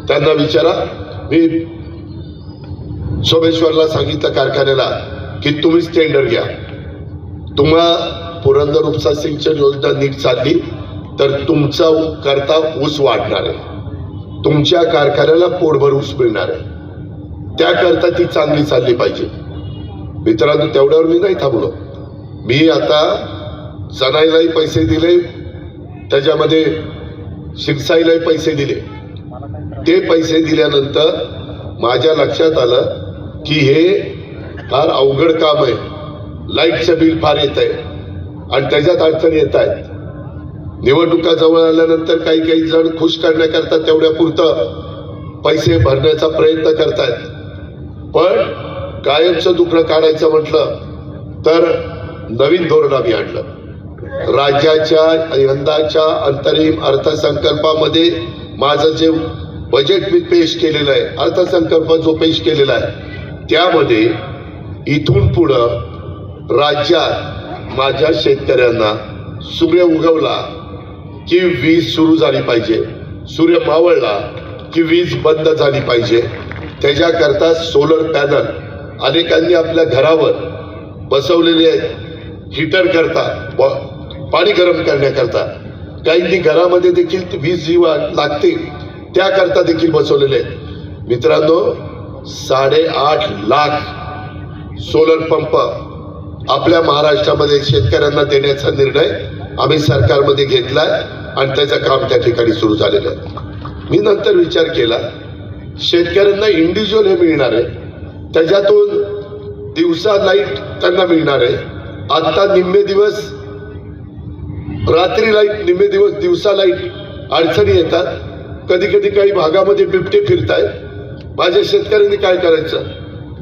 त्यांना विचारा. मी सोमेश्वरला सांगितलं कारखान्याला की तुम्हीच टेंडर घ्या. तुम्हा पुरंदर उपसा सिंचन योजना नीट चालली तर तुमचा करता ऊस वाढणार आहे, तुमच्या कारखान्याला पोटभर ऊस मिळणार आहे. त्याकरता ती चांगली चालली पाहिजे. मित्रांनो, तेवढ्यावर मी नाही थांबलो. मी आता सनाईलाही पैसे दिले, त्याच्यामध्ये शिरसाईलाही पैसे दिले. ते पैसे दिल्यानंतर माझ्या लक्षात आलं की हे फार अवघड काम आहे. लाईटचं बिल फार येत आहे आणि त्याच्यात अडचणी येत आहेत. निवडणुका जवळ आल्यानंतर काही जण खुश करण्याकरता तेवढ्या पुरतं पैसे भरण्याचा प्रयत्न करतायत. पण कायमचं दुखणं काढायचं म्हटलं तर नवीन धोरण आम्ही आणलं. राज्याच्या यंदाच्या अंतरिम अर्थसंकल्पामध्ये माझं जे बजेट मी पेश केलेलं आहे, अर्थसंकल्प जो पेश केलेला आहे, त्यामध्ये इथून पुढं राज्यात माझ्या शेतकऱ्यांना सूर्य उगवला की वीज सुरू झाली पाहिजे, सूर्य मावळला की वीज बंद झाली पाहिजे. त्याच्याकरता सोलर पॅनल अनेकांनी आपल्या घरावर बसवलेले आहेत. हीटर करता, पाणी गरम करण्याकरता. काहींनी घरामध्ये देखील वीज जी लागते त्याकरता देखील बसवलेले आहेत. मित्रांनो, 8.5 लाख सोलर पंप आपल्या महाराष्ट्रामध्ये शेतकऱ्यांना देण्याचा निर्णय आम्ही सरकारमध्ये घेतलाय आणि त्याचं काम त्या ठिकाणी सुरू झालेलं आहे. मी नंतर विचार केला, शेतकऱ्यांना इंडिव्हिज्युअल हे मिळणार आहे, त्याच्यातून दिवसा लाईट त्यांना मिळणार आहे. आता निम्मे दिवस रात्री लाईट, निम्मे दिवस दिवसा लाईट अडचणी येतात. कधी कधी काही भागामध्ये बिबटे फिरतायत. माझ्या शेतकऱ्यांनी काय करायचं,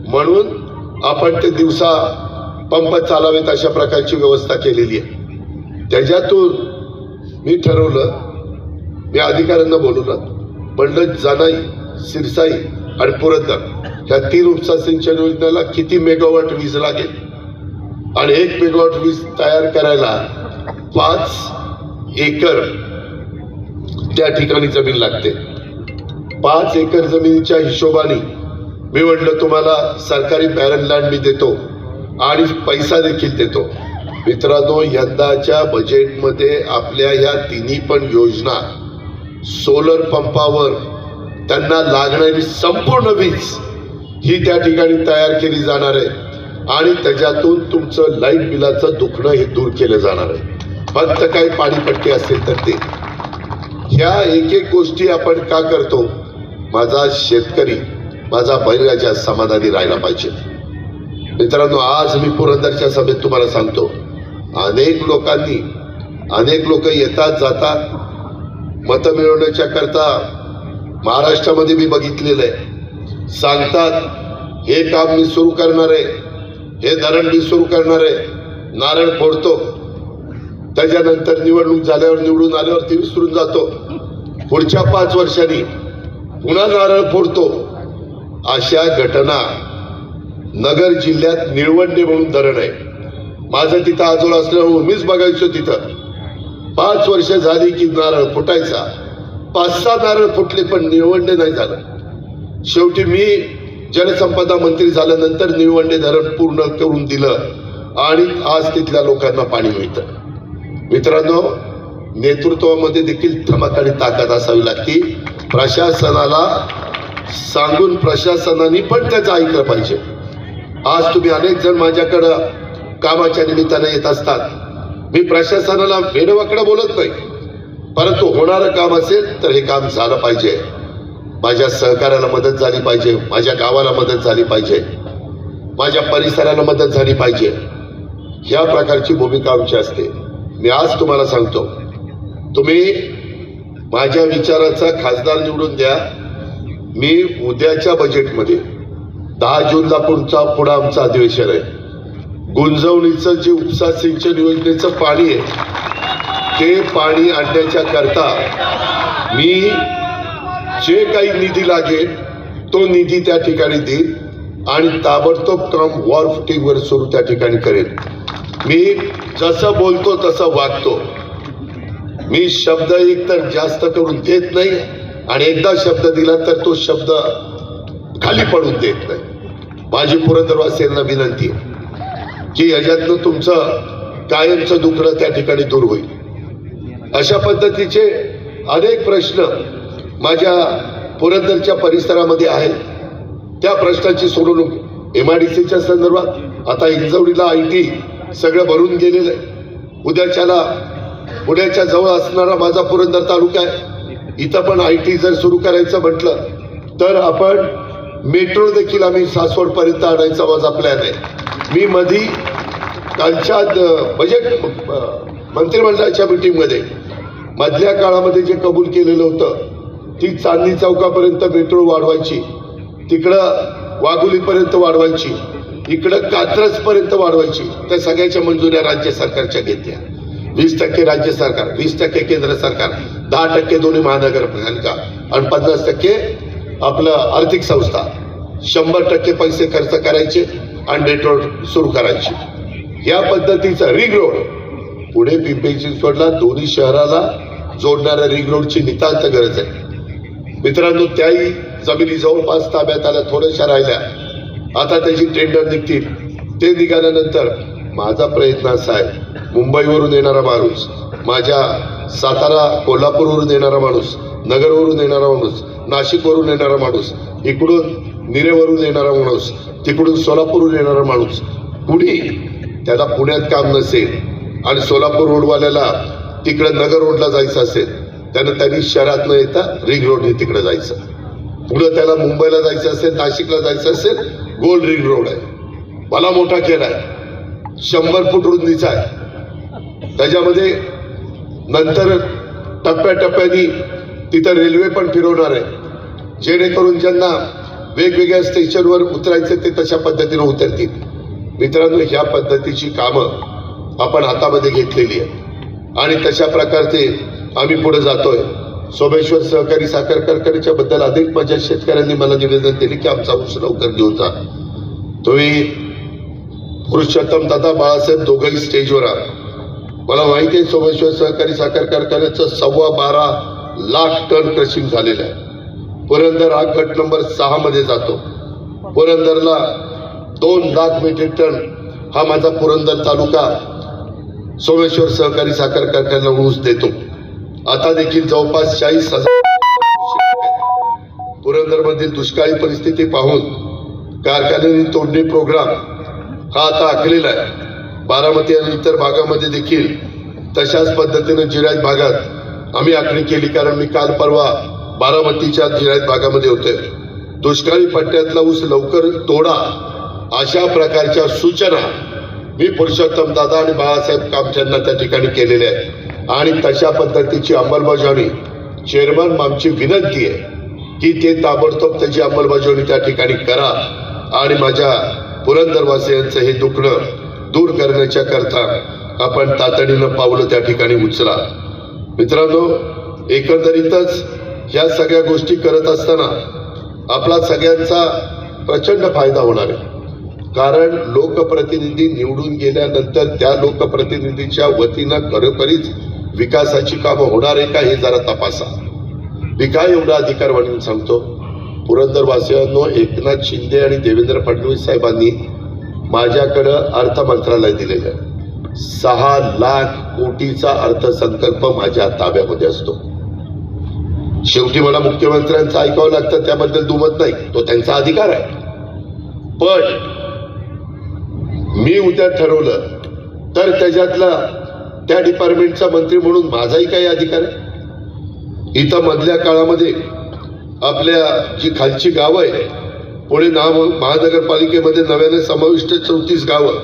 म्हणून आपण ते दिवसा पंप चालावेत अशा प्रकारची व्यवस्था केलेली आहे. त्याच्यातून मी ठरवलं, मी अधिकाऱ्यांना बोलवलं, म्हणलं जनाई, सिरसाई आणि पुरंदर ह्या 3 उपसा सिंचन योजनेला किती मेगावॉट वीज लागेल आणि 1 मेगावॉट वीज तयार करायला 5 एकर त्या ठिकाणी जमीन लागते. 5 एकर जमिनीच्या हिशोबाने मी म्हटलं तुम्हाला सरकारी बॅरन लँड मी देतो आणि पैसा देखील देतो. मित्रांनो, यंदाच्या बजेटमध्ये आपल्या ह्या तिन्ही पण योजना, सोलर पंपावर त्यांना लागणारी संपूर्ण वीज ही त्या ठिकाणी तयार केली जाणार आहे आणि त्याच्यातून तुमचं लाईट बिलाचं दुखणं हे दूर केलं जाणार आहे. फक्त काही पाणीपट्टी असेल तर ते. ह्या एक गोष्टी आपण का करतो, माझा शेतकरी, माझा बैलराजा समाधानी राहायला पाहिजे. मित्रांनो, आज मी पुरंदरच्या सभेत तुम्हाला सांगतो, अनेक लोक येतात जातात मतं मिळवण्याच्या करता. महाराष्ट्रामध्ये मी बघितलेलं आहे, सांगतात हे काम मी सुरू करणार आहे, हे धरण मी सुरू करणार आहे, नारळ फोडतो, त्याच्यानंतर निवडणूक झाल्यावर, निवडून आल्यावर ते विसरून जातो, पुढच्या 5 वर्षांनी पुन्हा नारळ फोडतो. अशा घटना नगर जिल्ह्यात निळवंडे म्हणून धरण आहे, माझं तिथं आजोळा असल्यामुळे मीच बघायचो. तिथं 5 वर्ष झाली की नारळ फुटायचा, 5-6 नारळ फुटले पण निळवंडे नाही झालं. शेवटी मी जलसंपदा मंत्री झाल्यानंतर निळवंडे धरण पूर्ण करून दिलं आणि आज तिथल्या लोकांना पाणी मिळतं. मित्रांनो, नेतृत्वामध्ये देखील धमक आणि ताकद असावी लागते. प्रशासनाला सांगून प्रशासनाने पण त्याचं ऐकलं पाहिजे. आज तुम्ही अनेक जण माझ्याकडं कामाच्या निमित्तानं येत असतात. मी प्रशासनाला वेडवाकडं बोलत नाही, परंतु होणारं काम असेल तर हे काम झालं पाहिजे. माझ्या सहकार्याला मदत झाली पाहिजे, माझ्या गावाला मदत झाली पाहिजे, माझ्या परिसराला मदत झाली पाहिजे. ह्या प्रकारची भूमिका आमची असते. मी आज तुम्हाला सांगतो, तुम्ही माझ्या विचाराचा खासदार निवडून द्या. मी उद्याच्या बजेटमध्ये 10 जूनला पुढं आमचं अधिवेशन आहे. गुंजवणीचं जे उपसा सिंचन योजनेचं पाणी आहे ते पाणी आणण्याच्या करता मी जे काही निधी लागेल तो निधी त्या ठिकाणी देईल आणि ताबडतोब काम वॉर फुटिंगवर सुरू त्या ठिकाणी करेल. मी जसं बोलतो तसं वागतो. मी शब्द एक तर जास्त करून देत नाही आणि एकदा शब्द दिला तर तो शब्द खाली पडून देत नाही. माझी पुरंदरवासियांना विनंती आहे की याच्यातनं तुमचं कायमचं दुखणं त्या ठिकाणी दूर होईल. अशा पद्धतीचे अनेक प्रश्न माझ्या पुरंदरच्या परिसरामध्ये आहेत. त्या प्रश्नाची सोडवणूक MIDCच्या संदर्भात आता हिंजवडीला IT सगळं भरून गेलेलं आहे. पुण्याच्या जवळ असणारा माझा पुरंदर तालुका आहे. इथं पण IT जर सुरू करायचं म्हटलं तर आपण मेट्रो देखील आम्ही सासवडपर्यंत आणायचा माझा प्लॅन आहे. मी मधी कालच्या बजेट मंत्रिमंडळाच्या मीटिंगमध्ये मधल्या काळामध्ये जे कबूल केलेलं होतं ती चांदणी चौकापर्यंत मेट्रो वाढवायची, तिकडं वाघोलीपर्यंत वाढवायची, इकडं कात्रजपर्यंत वाढवायची. त्या सगळ्याच्या मंजुऱ्या राज्य सरकारच्या घेतल्या. 20% राज्य सरकार, 20% केंद्र सरकार, 10% दोन्ही महानगरपालिका आणि 50% आपलं आर्थिक संस्था. 100% पैसे खर्च करायचे आणि मेट्रो सुरू करायची. या पद्धतीचा रिंग रोड पुणे पिंपरी चिंचवडला दोन्ही शहराला जोडणाऱ्या रिंग रोडची नितांत गरज आहे. मित्रांनो, त्याही जमिनी जवळपास ताब्यात आल्या, थोड्याशा राहिल्या. आता त्याची टेंडर निघतील. ते निघाल्यानंतर माझा प्रयत्न असा आहे, मुंबईवरून येणारा माणूस, माझ्या सातारा कोल्हापूरवरून येणारा माणूस, नगरवरून येणारा माणूस, नाशिकवरून येणारा माणूस, इकडून निरेवरून येणारा माणूस, तिकडून सोलापूरवरून येणारा माणूस, कुणी त्याला पुण्यात काम नसेल आणि सोलापूर रोडवाल्याला तिकडं नगर रोडला जायचं असेल त्यानं त्यांनी शहरात न येता रिंग रोडने तिकडे जायचं. पुढं त्याला मुंबईला जायचं असेल, नाशिकला जायचं असेल, गोल रिंग रोड आहे, भला मोठा केला आहे, 100 फूट रुंदीचा आहे. त्याच्यामध्ये नंतर टप्प्याटप्प्याने तिथं रेल्वे पण फिरवणार आहे, जेणेकरून ज्यांना वेगवेगळ्या स्टेशनवर उतरायचं ते तशा पद्धतीने उतरतील. मित्रांनो, ह्या पद्धतीची कामं आपण हातामध्ये घेतलेली आहे आणि तशा प्रकारचे आम्ही पुढे जातोय. सोमेश्वर सहकारी साखर कारखान्याच्या बद्दल अधिक माझ्या शेतकऱ्यांनी मला निवेदन दिले की आमचा ऊस लवकर घेऊन जा. तुम्ही पुरुषोत्तम दादा बाळासाहेब दोघंही स्टेजवर आहात. मला माहिती आहे सोमेश्वर सहकारी साखर कारखान्याचं 12.25 लाख टन क्रशिंग झालेलं आहे. पुरंदर हा गट नंबर 6 मध्ये जातो. पुरंदरला 2 लाख मेट्रिक टन हा माझा पुरंदर तालुका सोमेश्वर सहकारी साखर कारखान्याला ऊस देतो. आता देखील जवळपास 40,000. पुरंदरमधील दुष्काळी परिस्थिती पाहून कारखान्याने तोडणी प्रोग्राम हा आता आखलेला आहे. बारामती आणि इतर भागामध्ये देखील तशाच पद्धतीने जिरायत भागात आम्ही आखणी केली, कारण मी काल परवा बारामतीच्या जिरायत भागामध्ये होते. दुष्काळी पट्ट्यातला ऊस लवकर तोडा अशा प्रकारच्या सूचना मी पुरुषोत्तम दादा आणि बाळासाहेब कामठ्यांना त्या ठिकाणी केलेल्या आहेत आणि तशा पद्धतीची अंमलबजावणी चेअरमन आमची विनंती आहे की ते ताबडतोब त्याची अंमलबजावणी त्या ठिकाणी करा आणि माझ्या पुरंदरवासियांचं हे दुखणं दूर करण्याच्या करता आपण तातडीनं पावलं त्या ठिकाणी उचला. मित्रांनो, एकंदरीतच ह्या सगळ्या गोष्टी करत असताना आपला सगळ्यांचा प्रचंड फायदा होणार आहे, कारण लोकप्रतिनिधी निवडून गेल्यानंतर त्या लोकप्रतिनिधीच्या वतीनं खरोखरीच विकासाची कामं होणार आहे का हे जरा तपासा. मी काय एवढा अधिकार म्हणून सांगतो, पुरंदरवासियांनो, एकनाथ शिंदे आणि देवेंद्र फडणवीस साहेबांनी माझ्याकडं अर्थ मंत्रालय दिलेलं आहे. 6 लाख कोटीचा अर्थसंकल्प माझ्या ताब्यामध्ये असतो. शेवटी मला मुख्यमंत्र्यांचं ऐकावं लागतं, त्याबद्दल दुमत नाही, तो त्यांचा अधिकार आहे. पण मी उद्या ठरवलं तर त्याच्यातला त्या डिपार्टमेंटचा मंत्री म्हणून माझाही काही अधिकार आहे. इथं मधल्या काळामध्ये आपल्या जी खालची गावं आहे, पुणे महानगरपालिकेमध्ये नव्याने समाविष्ट 34 गावं,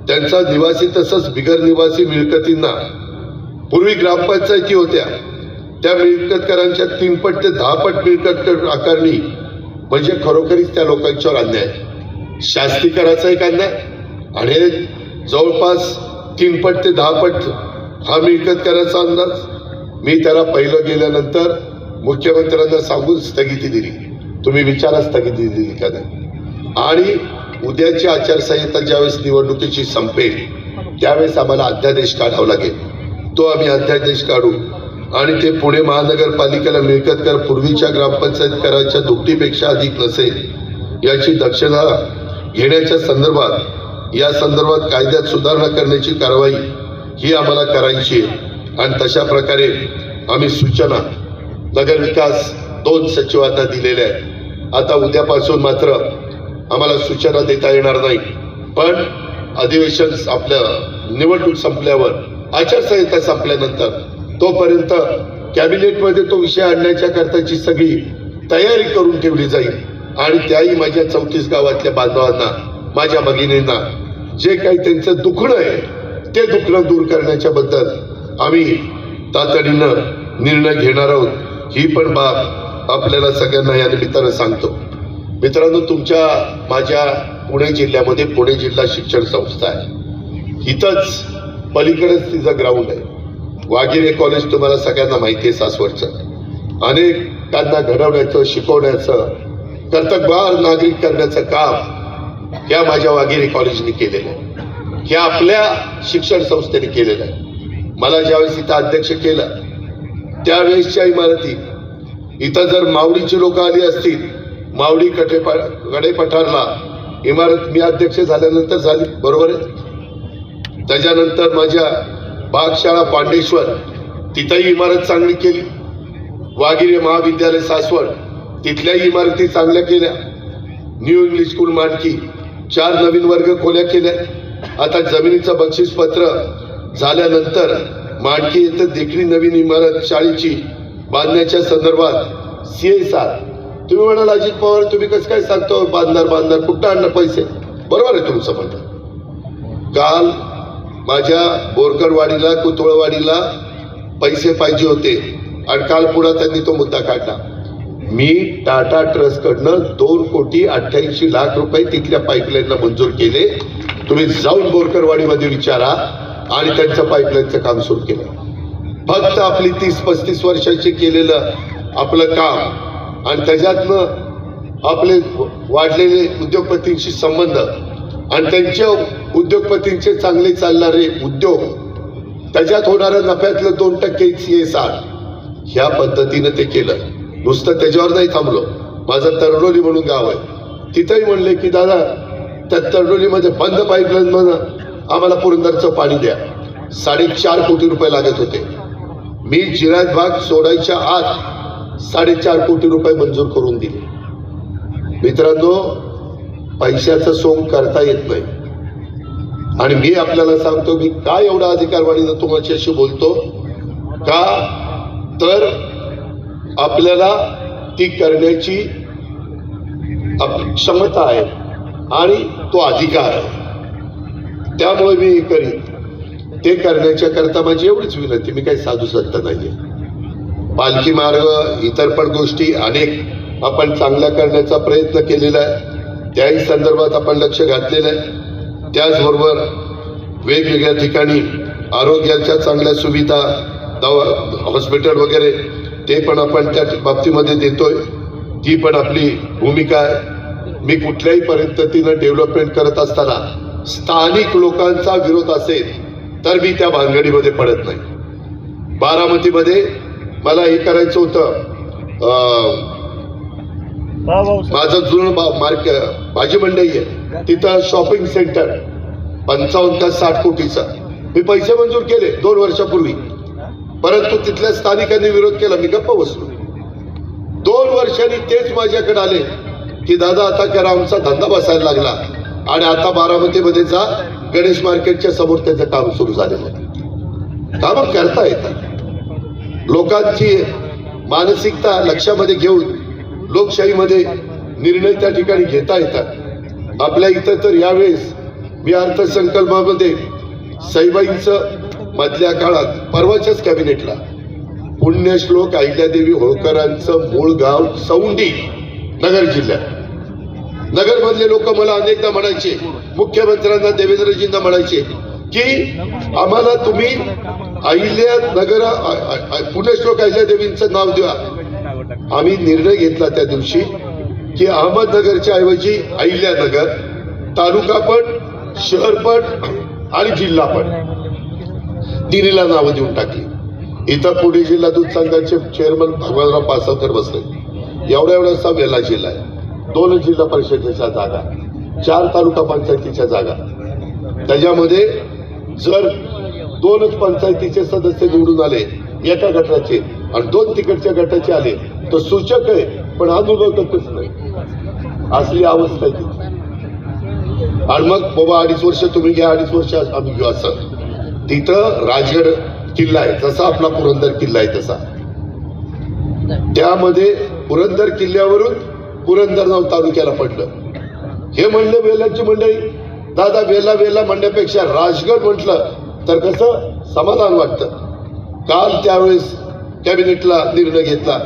त्यांचा निवासी तसंच बिगर निवासी मिळकतींना पूर्वी ग्रामपंचायती होत्या, त्या मिळकतकरांच्या 3 पट ते 10 पट मिळकत कर आकारणी म्हणजे खरोखरीच त्या लोकांच्यावर अन्याय. शास्ती करायचा एक अन्याय आणि जवळपास 3 पट ते 10 पट हा मिळकत करायचा अंदाज. मी त्याला पहिलं गेल्यानंतर मुख्यमंत्र्यांना सांगून स्थगिती दिली, तुम्ही विचारा स्थगिती दिली का नाही. आणि उद्याची आचारसंहिता ज्यावेळेस निवडणुकीची संपेल त्यावेळेस आम्हाला अध्यादेश काढावा लागेल. तो आम्ही अध्यादेश काढू आणि ते पुणे महानगरपालिकेला मिळकत कर पूर्वीच्या ग्रामपंचायत कराच्या दुपटीपेक्षा अधिक नसेल याची दक्षता घेण्याच्या संदर्भात या संदर्भात कायद्यात सुधारणा करण्याची कारवाई ही आम्हाला करायची आहे. आणि तशा प्रकारे आम्ही सूचना नगरविकास 2 सचिवांना दिलेल्या आहेत. आता उद्यापासून मात्र आम्हाला सूचना देता येणार नाही, पण अधिवेशन आपलं निवडणूक संपल्यावर आचारसंहिता संपल्यानंतर तोपर्यंत कॅबिनेटमध्ये तो विषय आणण्याच्या करताची सगळी तयारी करून ठेवली जाईल आणि त्याही माझ्या 34 गावातल्या बांधवांना, माझ्या भगिनींना जे काही त्यांचं दुखणं आहे ते दुखणं दूर करण्याच्या बद्दल आम्ही तातडीनं निर्णय घेणार आहोत. ही पण बाब आपल्याला सगळ्यांना या निमित्तानं सांगतो. मित्रांनो, तुमच्या माझ्या पुणे जिल्ह्यामध्ये पुणे जिल्हा शिक्षण संस्था आहे. इथंच पलीकडेच तिचं ग्राउंड आहे. वाघिरे कॉलेज तुम्हाला सगळ्यांना माहिती आहे, सासवडचं. अनेकांना घडवण्याचं, शिकवण्याचं, कर्तबगार नागरिक करण्याचं काम या माझ्या वाघिरे कॉलेजने केलेलं आहे, हे आपल्या शिक्षण संस्थेने केलेलं आहे. मला ज्यावेळेस इथं अध्यक्ष केलं त्यावेळेसच्या इमारती इथं जर मावळीची लोक आली असतील, मावळी कडेपठारला इमारत मी अध्यक्ष झाल्यानंतर झाली, बरोबर आहे. त्याच्यानंतर माझ्या बागशाळा पांडेश्वर तिथंही इमारत चांगली केली. वाघिरे महाविद्यालय सासवड तिथल्याही इमारती चांगल्या केल्या. न्यू इंग्लिश स्कूल मांडकी 4 नवीन वर्ग खोल्या केल्या. आता जमिनीचं बक्षीसपत्र झाल्यानंतर मांडकी येथे देखणी नवीन इमारत शाळेची बांधण्याच्या संदर्भात CSR तुम्ही म्हणाल अजित पवार तुम्ही कसं काय सांगतो बांधणार कुठं आणणार पैसे? बरोबर आहे तुमचं म्हणणं. काल माझ्या बोरकरवाडीला कुतुळवाडीला पैसे पाहिजे होते आणि काल पुन्हा त्यांनी तो मुद्दा काढला. मी टाटा ट्रस्टकडनं 2,88,00,000 रुपये तिथल्या पाईपलाईनला मंजूर केले. तुम्ही जाऊन बोरकरवाडीमध्ये विचारा आणि त्यांचं पाईपलाईनचं काम सुरू केलं. फक्त आपली 30-35 वर्षाचे केलेलं आपलं काम आणि त्याच्यातनं आपले वाढलेले उद्योगपतींशी संबंध आणि त्यांच्या उद्योगपतींचे चांगले चालणारे उद्योग त्याच्यात होणाऱ्या नफ्यातलं 2% CSR ह्या पद्धतीनं ते केलं. नुसतं त्याच्यावर नाही थांबलो. माझं तरडोली म्हणून गाव आहे, तिथंही म्हणले की दादा त्या तरडोलीमध्ये बंद पाईपलाईनमधून आम्हाला पुरंदरचं पाणी द्या. 4.5 कोटी रुपये लागत होते. मी जिरायत भाग सोडायच्या आत 4.5 कोटी रुपये मंजूर करून दिले. मित्रांनो, पैशाचं सोंग करता येत नाही. आणि मी आपल्याला सांगतो मी काय एवढा अधिकारवाणीनं तुमच्याशी बोलतो का, तर आपल्याला ती करण्याची क्षमता आहे आणि तो अधिकार आहे. त्यामुळे मी हे करीन. ते करण्याच्या करता माझी एवढीच विनंती, मी काही साधू संत नाहीये. पालखी मार्ग इतर पण गोष्टी अनेक आपण चांगल्या करण्याचा प्रयत्न केलेला आहे. त्याही संदर्भात आपण लक्ष घातलेलं आहे. त्याचबरोबर वेगवेगळ्या ठिकाणी आरोग्याच्या चांगल्या सुविधा हॉस्पिटल वगैरे ते पण आपण त्या बाबतीमध्ये देतोय. ती पण आपली भूमिका आहे. मी कुठल्याही पद्धतीनं डेव्हलपमेंट करत असताना स्थानिक लोकांचा विरोध असेल तर मी त्या भानगडीमध्ये पडत नाही. बारामतीमध्ये मला हे करायचं होतं, माझं जुनं भाजी मंडई आहे, तिथं शॉपिंग सेंटर 55 का 60 कोटीचं मी पैसे मंजूर केले 2 वर्षापूर्वी. परंतु तिथल्या स्थानिकांनी विरोध केला. मी गप्प बसलो. 2 वर्षांनी तेच माझ्याकडे आले की दादा आता करा, आमचा धंदा बसायला लागला आणि आता बारामतीमध्ये जा, गणेश मार्केटच्या समोर त्याचं काम सुरू झालेलं आहे. काम करता येतात. लोकांची मानसिकता लक्षामध्ये घेऊन लोकशाहीमध्ये निर्णय त्या ठिकाणी घेता येतात. आपल्या इथं तर यावेळेस मी अर्थसंकल्पामध्ये सईबाईंचं मधल्या काळात परवाच्याच कॅबिनेटला पुण्यश्लोक अहिल्यादेवी होळकरांचं मूळ गाव चौंडी नगर जिल्ह्यात. नगरमधले लोक मला अनेकदा म्हणायचे, मुख्यमंत्र्यांना देवेंद्रजींना म्हणायचे की आम्हाला तुम्ही अहिल्या नगर पुण्यश्लोक अहिल्यादेवींचं नाव द्या. आम्ही निर्णय घेतला त्या दिवशी की अहमदनगरच्या ऐवजी अहिल्यानगर, तालुका पण, शहर पण आणि जिल्हा पण तिन्हीला नावं देऊन टाकली. इथं पुणे जिल्हा दूध संघाचे चेअरमन भगवानराव पासवकर बसले. एवढा वेल्हा जिल्हा आहे. 2 जिल्हा परिषदेच्या जागा, 4 तालुका पंचायतीच्या जागा. त्याच्यामध्ये जर 2च पंचायतीचे सदस्य निवडून आले एका गटाचे आणि 2 तिकडच्या गटाचे आले तर सूचक आहे, पण अनुलोकच नाही. असली अवस्था आहे तिथे. आणि मग बाबा 2.5 वर्ष तुम्ही घ्या, 2.5 वर्ष आम्ही घेऊ असं. तिथं राजगड किल्ला आहे, जसा आपला पुरंदर किल्ला आहे तसा. त्यामध्ये पुरंदर किल्ल्यावरून पुरंदर नाव तालुक्याला पडलं. हे म्हणले वेलाची मंडळी, दादा वेला म्हणण्यापेक्षा राजगड म्हटलं तर कसं समाधान वाटतं. काल त्यावेळेस कॅबिनेटला निर्णय घेतला,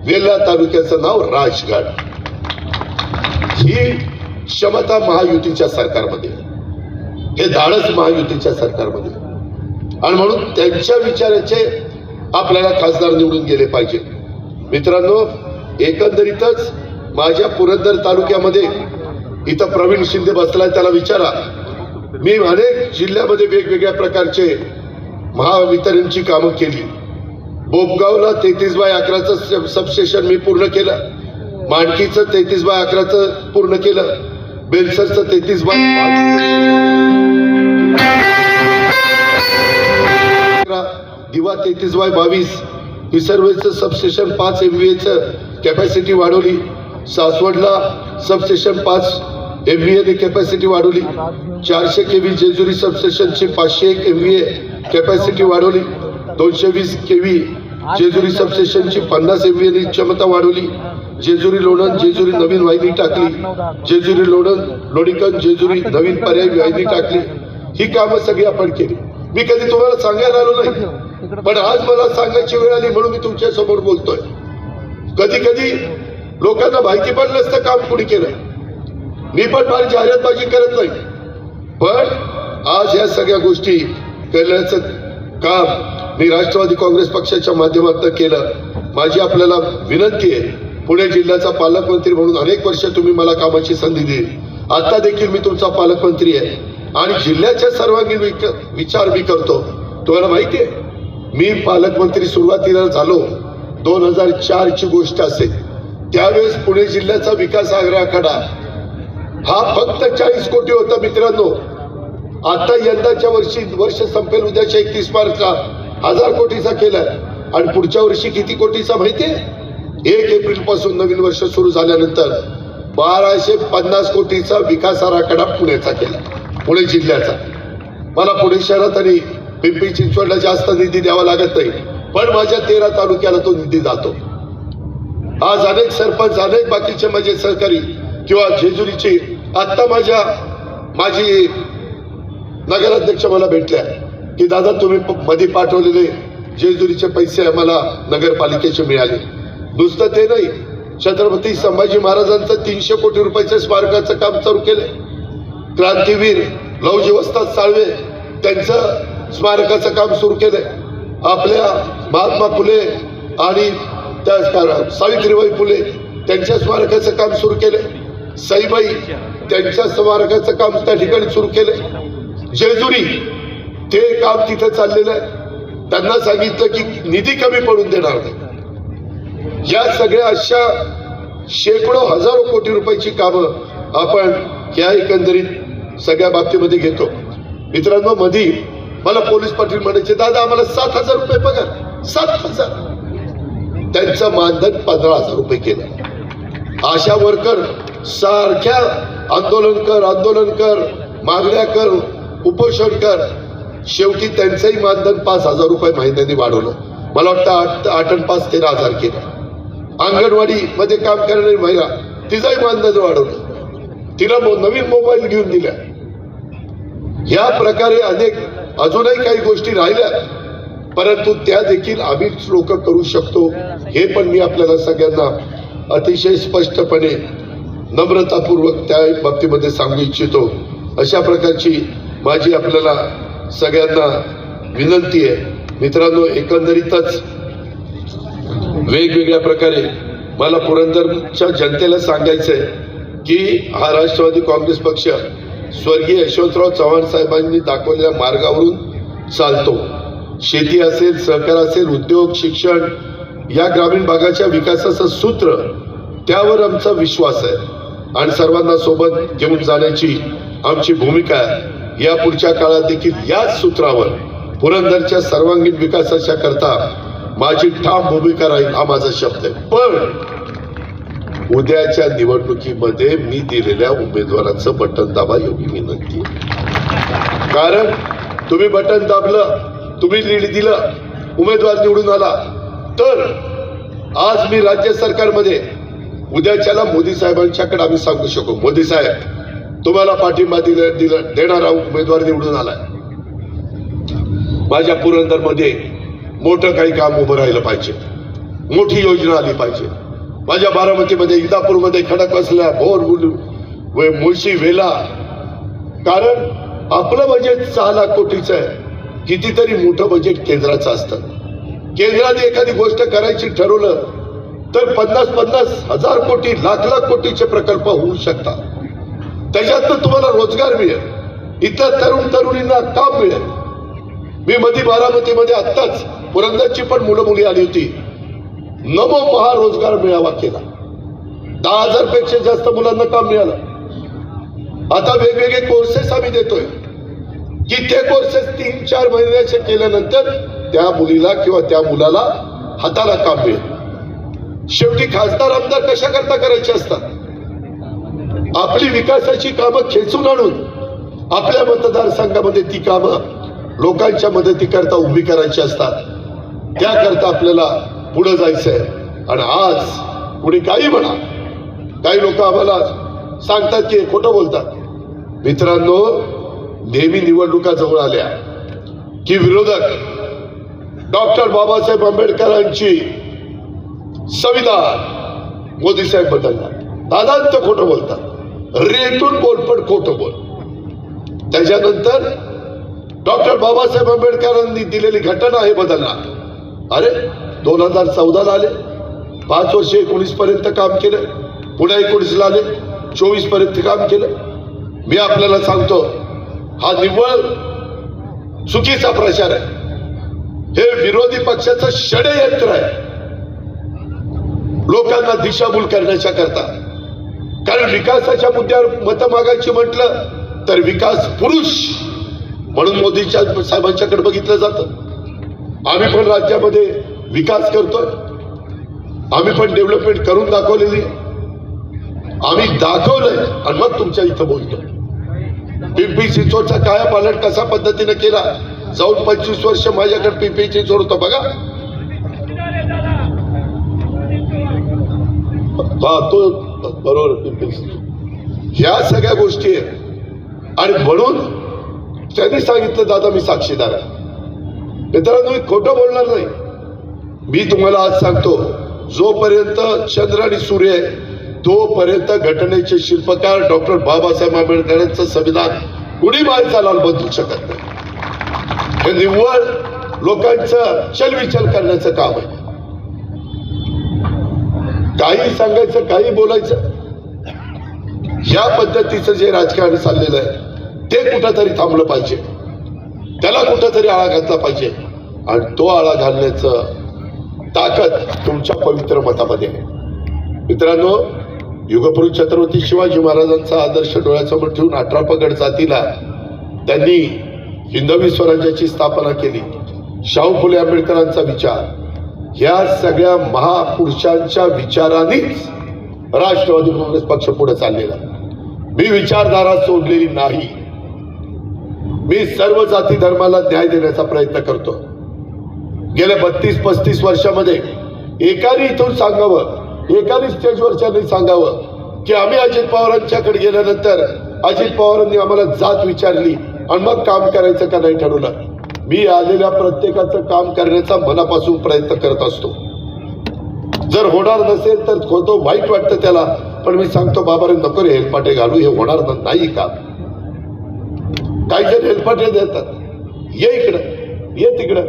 वेल्हा तालुक्याचं नाव राजगड. ही क्षमता महायुतीच्या सरकारमध्ये, हे धाडस महायुतीच्या सरकारमध्ये. आणि म्हणून त्यांच्या विचाराचे आपल्याला खासदार निवडून गेले पाहिजे. मित्रांनो, एकंदरीतच माझ्या पुरंदर तालुक्यामध्ये इथं प्रवीण शिंदे बसलाय, त्याला विचारा. मी अनेक जिल्ह्यामध्ये वेगवेगळ्या प्रकारचे महावितरणची कामं केली. बोपगावला 33/11चं सबस्टेशन मी पूर्ण केलं. मांडकीचं 33/11चं पूर्ण केलं. बेलसरचं 33/11, दिवा 33/22, विसर्वेचं सबस्टेशन 5 MVAचं कॅपॅसिटी वाढवली. सासवडला सबस्टेशन 5 MVA कॅपॅसिटी वाढवली. 400 kV जेजुरी सबस्टेशनची 501 MVA कॅपॅसिटी वाढवली. 220 kV जेजुरी सबस्टेशनची 50 MVA क्षमता वाढवली. जेजुरी लोणंद जेजुरी नवीन वाहिनी टाकली. जेजुरी लोणंद लोणीकंद जेजुरी नवीन पर्यायी वाहिनी टाकली. ही कामं सगळी आपण केली. मी कधी तुम्हाला सांगायला आलो नाही, पण आज मला सांगायची वेळ आली म्हणून मी तुमच्या समोर बोलतोय. कधी कधी लोकांना माहिती पण नसतं काम कुणी केलं. मी पण फार जाहिरातबाजी करत नाही, पण आज या सगळ्या गोष्टी करण्याचं काम मी राष्ट्रवादी काँग्रेस पक्षाच्या माध्यमातून केलं. माझी आपल्याला विनंती आहे, पुणे जिल्ह्याचा पालकमंत्री म्हणून अनेक वर्ष तुम्ही मला कामाची संधी दिली. आता देखील मी तुमचा पालकमंत्री आहे आणि जिल्ह्याच्या सर्वांगीण विचार मी करतो. तुम्हाला माहिती आहे, मी पालकमंत्री सुरुवातीला झालो 2004 ची गोष्ट असेल. त्यावेळेस पुणे जिल्ह्याचा विकास आराखडा हा फक्त 40 कोटी होता मित्रांनो. आता यंदाच्या वर्ष संपेल उद्याच्या 31 मार्चला 1000 कोटीचा केलाय आणि पुढच्या वर्षी किती कोटीचा माहितीये? 1 एप्रिल पासून नवीन वर्ष सुरू झाल्यानंतर 1250 कोटीचा विकास आराखडा पुण्याचा केला, पुणे जिल्ह्याचा. मला पुणे शहरात आणि पिंपरी चिंचवडला जास्त निधी द्यावा लागत नाही, पण माझ्या 13 तालुक्याला तो निधी जातो. आज अनेक सरपंच अनेक बाकीचे माझे सहकारी किंवा जेजुरीचे आता माझी नगराध्यक्ष मला भेटल्या की दादा तुम्ही मध्ये पाठवलेले जेजुरीचे पैसे आम्हाला नगरपालिकेचे मिळाले. नुसतं ते नाही, छत्रपती संभाजी महाराजांचं 300 कोटी रुपयाच्या स्मारकाचं काम चालू केले. क्रांतीवीर लवजी वस्ताद साळवे त्यांचं स्मारकाचं काम सुरू केलंय. आपल्या महात्मा फुले आणि त्या सावित्रीबाई फुले त्यांच्या स्मारकाचं काम सुरू केलंय. सईबाई त्यांच्या स्मारकाचं काम त्या ठिकाणी सुरू केलंय. जेजुरी ते काम तिथे चाललेलं आहे. त्यांना सांगितलं की निधी कमी पडून देणार नाही. या सगळ्या अशा शेकडो हजारो कोटी रुपयाची कामं आपण या एकंदरीत सगळ्या बाबतीमध्ये घेतो. मित्रांनो, मधी मला पोलीस पाटील म्हणायचे दादा आम्हाला 7,000 रुपये पगार. 7,000 त्यांचं मानधन 15,000 रुपये केलं. आशा वर्कर सारख्या आंदोलन कर मागण्या कर उपोषण कर, शेवटी त्यांचंही मानधन 5,000 रुपये महिन्याने वाढवलं. मला वाटतं 8 आणि 5 13,000 केलं. अंगणवाडी मध्ये काम करणारी महिला तिचंही मानधन वाढवलं, तिला नवीन मोबाईल घेऊन दिला. या प्रकारे अनेक अजूनही काही गोष्टी राहिल्या, परंतु त्या देखील आम्हीच लोक करू शकतो हे पण मी आपल्याला सगळ्यांना अतिशय स्पष्टपणे नम्रतापूर्वक त्या बाबतीमध्ये सांगू इच्छितो. अशा प्रकारची माझी आपल्याला सगळ्यांना विनंती आहे. मित्रांनो, एकंदरीतच वेगवेगळ्या प्रकारे मला पुरंदरच्या जनतेला सांगायचंय की हा राष्ट्रवादी काँग्रेस पक्ष स्वर्गीय यशवंतराव चव्हाण साहेबांनी दाखवलेल्या मार्गावरून चालतो. शेती असेल, सहकार असेल, उद्योग, शिक्षण या ग्रामीण भागाच्या विकासाचं सूत्र, त्यावर आमचा विश्वास आहे आणि सर्वांना सोबत घेऊन जाण्याची आमची भूमिका आहे. या पुढच्या काळात देखील याच सूत्रावर पुरंदरच्या सर्वांगीण विकासाच्या करता माझी ठाम भूमिका राहील, हा माझा शब्द आहे. पण उद्याच्या निवडणुकीमध्ये मी दिलेल्या उमेदवाराचं बटन दाबा एवढी विनंती आहे. कारण तुम्ही बटन दाबलं, तुम्ही लीड दिलं, उमेदवार निवडून आला, तर आज मी राज्य सरकारमध्ये उद्याच्याला मोदी साहेबांच्याकडे आम्ही सांगू शकू, मोदी साहेब तुम्हाला पाठिंबा देणारा उमेदवार निवडून आलाय. माझ्या पुरंदरमध्ये मोठं काही काम उभं राहिलं पाहिजे, मोठी योजना आली पाहिजे. माझ्या बारामतीमध्ये, इंदापूरमध्ये खडकवासला, भोर, मुळशी, वेला, कारण आपलं बजेट 6 लाख कोटीचं आहे. कितीतरी मोठं बजेट केंद्राचं असतं. केंद्राने एखादी गोष्ट करायची ठरवलं तर 50-50 हजार कोटी, लाख कोटीचे प्रकल्प होऊ शकतात. त्याच्यातनं तुम्हाला रोजगार मिळेल, इतर तरुणींना काम मिळेल. मी मध्ये बारामतीमध्ये आत्ताच पुरंदरची पण मुलं मुली आली होती, नमो महारोजगार मेळावा केला. 10,000 पेक्षा जास्त मुलांना काम मिळालं. आता वेगवेगळे कोर्सेस आम्ही देतोय की ते कोर्सेस 3-4 महिन्याचे केल्यानंतर त्या मुलीला किंवा त्या मुलाला हाताला काम मिळेल. शेवटी खासदार आमदार कशा करता करायचे असतात? आपली विकासाची कामं खेचून आणून आपल्या मतदारसंघामध्ये ती कामं लोकांच्या मदतीकरता उभी करायची असतात. त्याकरता आपल्याला पुढे जायचंय. आणि आज कुणी काही म्हणा, काही लोक आम्हाला सांगतात की खोटं बोलतात. मित्रांनो, नेहमी निवडणुका जवळ आल्या की विरोधक डॉक्टर बाबासाहेब आंबेडकरांची संविधान मोदी साहेब बदलणार, दादांत खोटं बोलतात. रेटून बोल पण खोटं बोल. त्याच्यानंतर डॉक्टर बाबासाहेब आंबेडकरांनी दिलेली घटना हे बदलणार. अरे 2014ला आले, 5 वर्ष 19 पर्यंत काम केलं, पुन्हा 19ला आले, 24 पर्यंत काम केलं. मी आपल्याला सांगतो, हा निव्वळ चुकीचा प्रचार आहे. हे विरोधी पक्षाचं षडयंत्र आहे लोकांना दिशाभूल करण्याच्या करता. कारण विकासाच्या मुद्द्यावर मतं मागायची म्हटलं तर विकास पुरुष म्हणून मोदीच्या साहेबांच्याकडे बघितलं जातं. आम्ही पण राज्यामध्ये विकास करतोय, आम्ही पण डेव्हलपमेंट करून दाखवलेली, आम्ही दाखवलंय आणि मग तुमच्या इथं बोलतो. पिंपरी चिंचवडचा कायापालट कसा पद्धतीने केला, जाऊन 25 वर्ष माझ्याकडे पिंपरी चिंचवड होतं बघा. तो बरोबर पिंपरी चिंचवड, ह्या सगळ्या गोष्टी आहेत. आणि म्हणून त्यांनी सांगितलं, दादा मी साक्षीदार आहे. मित्रांनो, मी खोटं बोलणार नाही. मी तुम्हाला आज सांगतो, जोपर्यंत चंद्र आणि सूर्य आहे तोपर्यंत घटनेचे शिल्पकार डॉक्टर बाबासाहेब आंबेडकरांचं संविधान कुणी माणसाला बदलू शकत नाही. हे निव्वळ लोकांचं चलविचल करण्याचं काम आहे. काही सांगायचं, काही बोलायचं, या पद्धतीचं जे राजकारण चाललेलं आहे ते कुठंतरी थांबलं पाहिजे. त्याला कुठंतरी आळा घातला पाहिजे. आणि तो आळा घालण्याचं ताकद तुमच्या पवित्र मतामध्ये आहे. मित्रांनो, युगपुरुष छत्रपती शिवाजी महाराजांचा आदर्श डोळ्यासमोर ठेवून 18 पगड जातीला त्यांनी हिंदवी स्वराज्याची स्थापना केली. शाहू फुले आंबेडकरांचा विचार, ह्या सगळ्या महापुरुषांच्या विचारानेच राष्ट्रवादी काँग्रेस पक्ष पुढे चाललेला. मी विचारधारा सोडलेली नाही. मी सर्व जाती धर्माला न्याय देण्याचा प्रयत्न करतो. गेल्या 32-35 वर्षामध्ये एकाने इथून सांगावं, एकाने स्टेजवरच्या नाही सांगावं की आम्ही अजित पवारांच्याकडे गेल्यानंतर अजित पवारांनी आम्हाला जात विचारली आणि मग काम करायचं का नाही ठरवलं. मी आलेल्या प्रत्येकाचं काम करण्याचा मनापासून प्रयत्न करत असतो. जर होणार नसेल तर होतो, वाईट वाटतं त्याला, पण मी सांगतो बाबारे नको रे हेलपाटे घालू, हे होणार नाही का. काही जण हेलपाटे देतात, ये इकडं, ये तिकडं,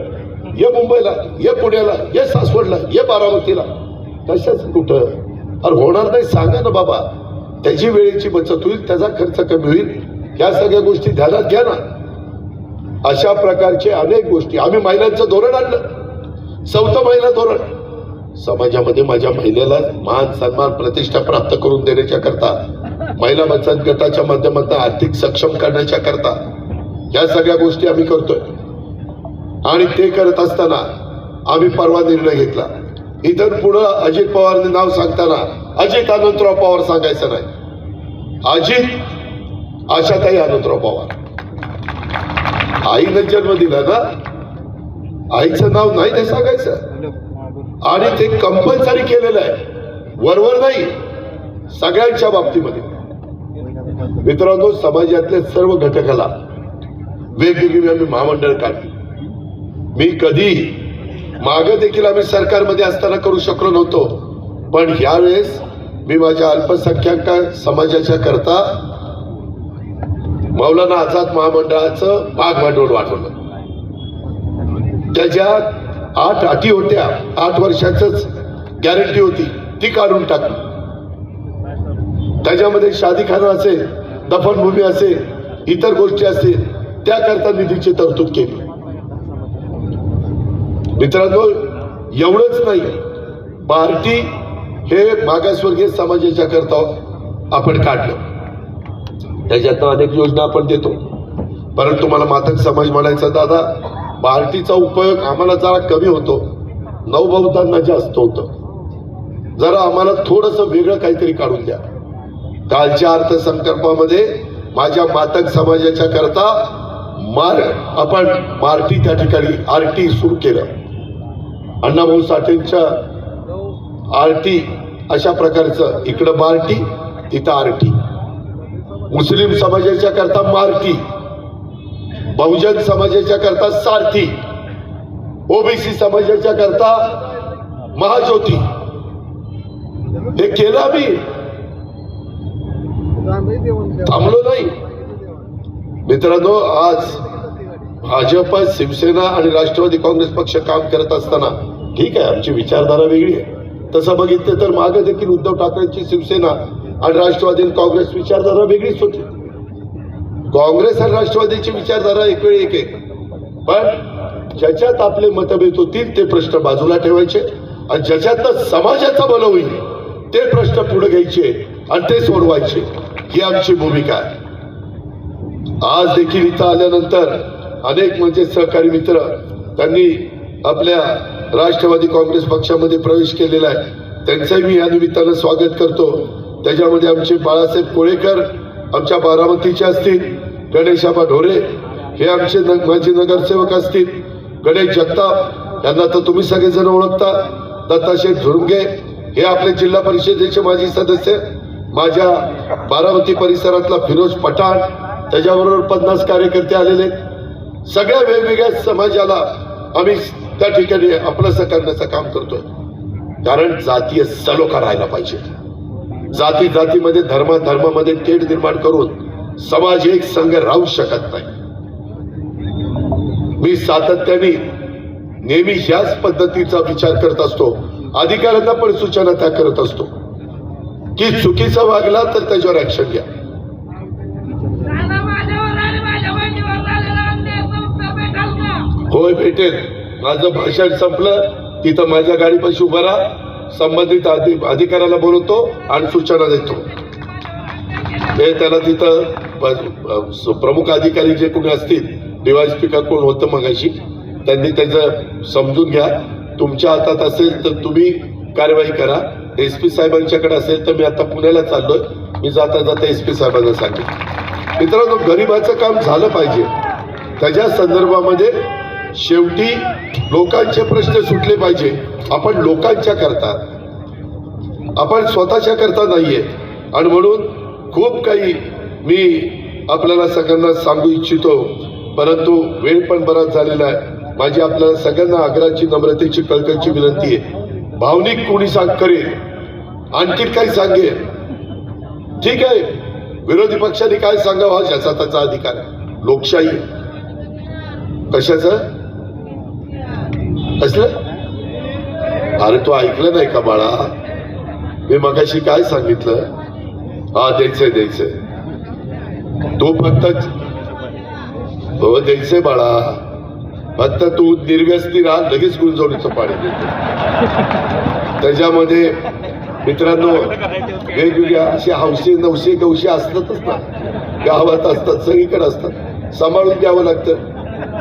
ये मुंबईला, ये पुण्याला, ये सासवडला, ये बारामतीला. कशाच कुठं? अरे होणार नाही सांगा ना बाबा. त्याची वेळेची बचत होईल, त्याचा खर्च कमी होईल. या सगळ्या गोष्टी ध्यानात घ्या ना. अशा प्रकारचे अनेक गोष्टी. आम्ही महिलांचं धोरण आणलं, 4थं महिला धोरण. समाजामध्ये माझ्या महिलेला मान सन्मान प्रतिष्ठा प्राप्त करून देण्याच्या करता, महिला बचत गटाच्या माध्यमातून आर्थिक सक्षम करण्याच्या करता या सगळ्या गोष्टी आम्ही करतोय. आणि ते करत असताना आम्ही परवा निर्णय घेतला, इथं पुढं अजित पवारने नाव सांगताना अजित आनंदराव पवार सांगायचं नाही. अजित आशाताई आनंदराव पवार. आईनं जन्म दिला ना, आईचं नाव नाही ते सांगायचं. आणि ते कंपल्सरी केलेलं आहे, वरवर नाही, सगळ्यांच्या बाबतीमध्ये. मित्रांनो, समाजातल्या सर्व घटकाला वेगवेगळी आम्ही महामंडळ काढली. मी कधी मागं देखील आम्ही सरकारमध्ये असताना करू शकलो नव्हतो, पण यावेळेस मी माझ्या अल्पसंख्याक समाजाच्या करता मौलाना आझाद महामंडळाचं भाग भांडवल वाढवलं. त्याच्यात 8 अटी होत्या, 8 वर्षाचंच गॅरंटी होती, ती काढून टाकली. त्याच्यामध्ये शादीखाना असेल, दफनभूमी असेल, इतर गोष्टी असतील, त्याकरता निधीची तरतूद केली. मित्रांनो, एवढंच नाही, पार्टी हे मागासवर्गीय समाजाच्या करता आपण काढलं. त्याच्यात अनेक योजना आपण देतो. परंतु मला मातक समाज म्हणायचा, दादा पार्टीचा उपयोग आम्हाला जरा कमी होतो, नवबौद्धांना जास्त होतं, जरा आम्हाला थोडंसं वेगळं काहीतरी काढून द्या. कालच्या अर्थसंकल्पामध्ये माझ्या मातक समाजाच्या करता आपण मारटी त्या ठिकाणी आरटी सुरू केलं. अण्णाभाऊ साठेंच्या आरटी अशा प्रकारचं, इकडं मारटी तिथं आरटी. मुस्लिम समाजाच्या करता मारटी, बहुजन समाजाच्या करता सारथी, ओबीसी समाजाच्या करता महाज्योती. हे केलं आम्ही, थांबलो नाही. मित्रांनो, आज भाजप, शिवसेना आणि राष्ट्रवादी काँग्रेस पक्ष काम करत असताना ठीक आहे, आमची विचारधारा वेगळी आहे. तसं बघितलं तर मागे देखील उद्धव ठाकरेंची शिवसेना आणि राष्ट्रवादी काँग्रेस विचारधारा वेगळीच होती. काँग्रेस आणि राष्ट्रवादीची विचारधारा एक वेळ एक आहे, पण ज्याच्यात आपले मतभेद होतील ते प्रश्न बाजूला ठेवायचे आणि ज्याच्यात समाजाचा भलं होईल ते प्रश्न पुढे घ्यायचे आणि ते सोडवायचे. ही आमची भूमिका आहे. आज देखील इथं आल्यानंतर अनेक म्हणजे सहकारी मित्र त्यांनी आपल्या राष्ट्रवादी काँग्रेस पक्षामध्ये प्रवेश केलेला आहे. त्यांचंही मी या निमित्तानं स्वागत करतो. त्याच्यामध्ये आमचे बाळासाहेब कोळेकर आमच्या बारामतीचे असतील, गणेशाबा ढोरे हे आमचे माजी नगरसेवक असतील, गणेश जगताप यांना तर तुम्ही सगळेजण ओळखता, दत्ताशेठ झुरंगे हे आपले जिल्हा परिषदेचे माजी सदस्य, माझ्या बारामती परिसरातला फिरोज पठाण, त्याच्याबरोबर 50 कार्यकर्ते आलेले. सगळ्या वेगवेगळ्या समाजाला आम्ही त्या ठिकाणी आपलंसं करण्याचं काम करतोय. कारण जातीय सलोखा राहायला पाहिजे. जाती जातीमध्ये, धर्मामध्ये तेढ निर्माण करून समाज एक संघ राहू शकत नाही. मी सातत्याने नेहमी ह्याच पद्धतीचा विचार करत असतो. अधिकाऱ्यांना पण सूचना त्या करत असतो की चुकीचा वागला तर त्याच्यावर ऍक्शन घ्या. होय, भेटेल. माझं भाषण संपलं तिथं माझ्या गाडीपाशी उभा राहा, संबंधित अधिकाऱ्याला बोलवतो आणि सूचना देतो. ते त्याला तिथं प्रमुख अधिकारी जे कोणी असतील, डीवायएसपी का कोण होतं मगाशी, त्यांनी त्याचं समजून घ्या. तुमच्या हातात असेल तर तुम्ही कारवाई करा. SP साहेबांच्याकडे असेल तर मी आता पुण्याला चाललोय, मी जाता जाता SP साहेबांना सांगेन. मित्रांनो, गरिबाचं काम झालं पाहिजे. त्याच्या संदर्भामध्ये शेवटी लोकांचे प्रश्न सुटले पाहिजे. आपण लोकांच्या करता, आपण स्वतःच्या करता नाहीये. आणि म्हणून खूप काही मी आपल्याला सगळ्यांना सांगू इच्छितो, परंतु वेळ पण बराच झालेला आहे. माझी आपल्याला सगळ्यांना आग्रहाची, नम्रतेची, कळकळीची विनंती आहे. भावनिक कोणी करेल, आणखीन काही सांगेल, ठीक आहे. विरोधी पक्षाने काय सांगावं हा ज्याचा त्याचा अधिकार आहे. लोकशाही कशाचं असलं? अरे तू ऐकलं नाही का बाळा? मी मगाशी काय सांगितलं? हा, द्यायचंय. तू फक्त हो द्यायचंय बाळा, फक्त तू निर्व्यसनी राहा, लगेच गुंजवणीचं पाणी देतो. त्याच्यामध्ये मित्रांनो वेगवेगळ्या असे हौसे नवसे गवशे असतातच ना, गावात असतात, सगळीकडे असतात. सांभाळून घ्यावं लागतं.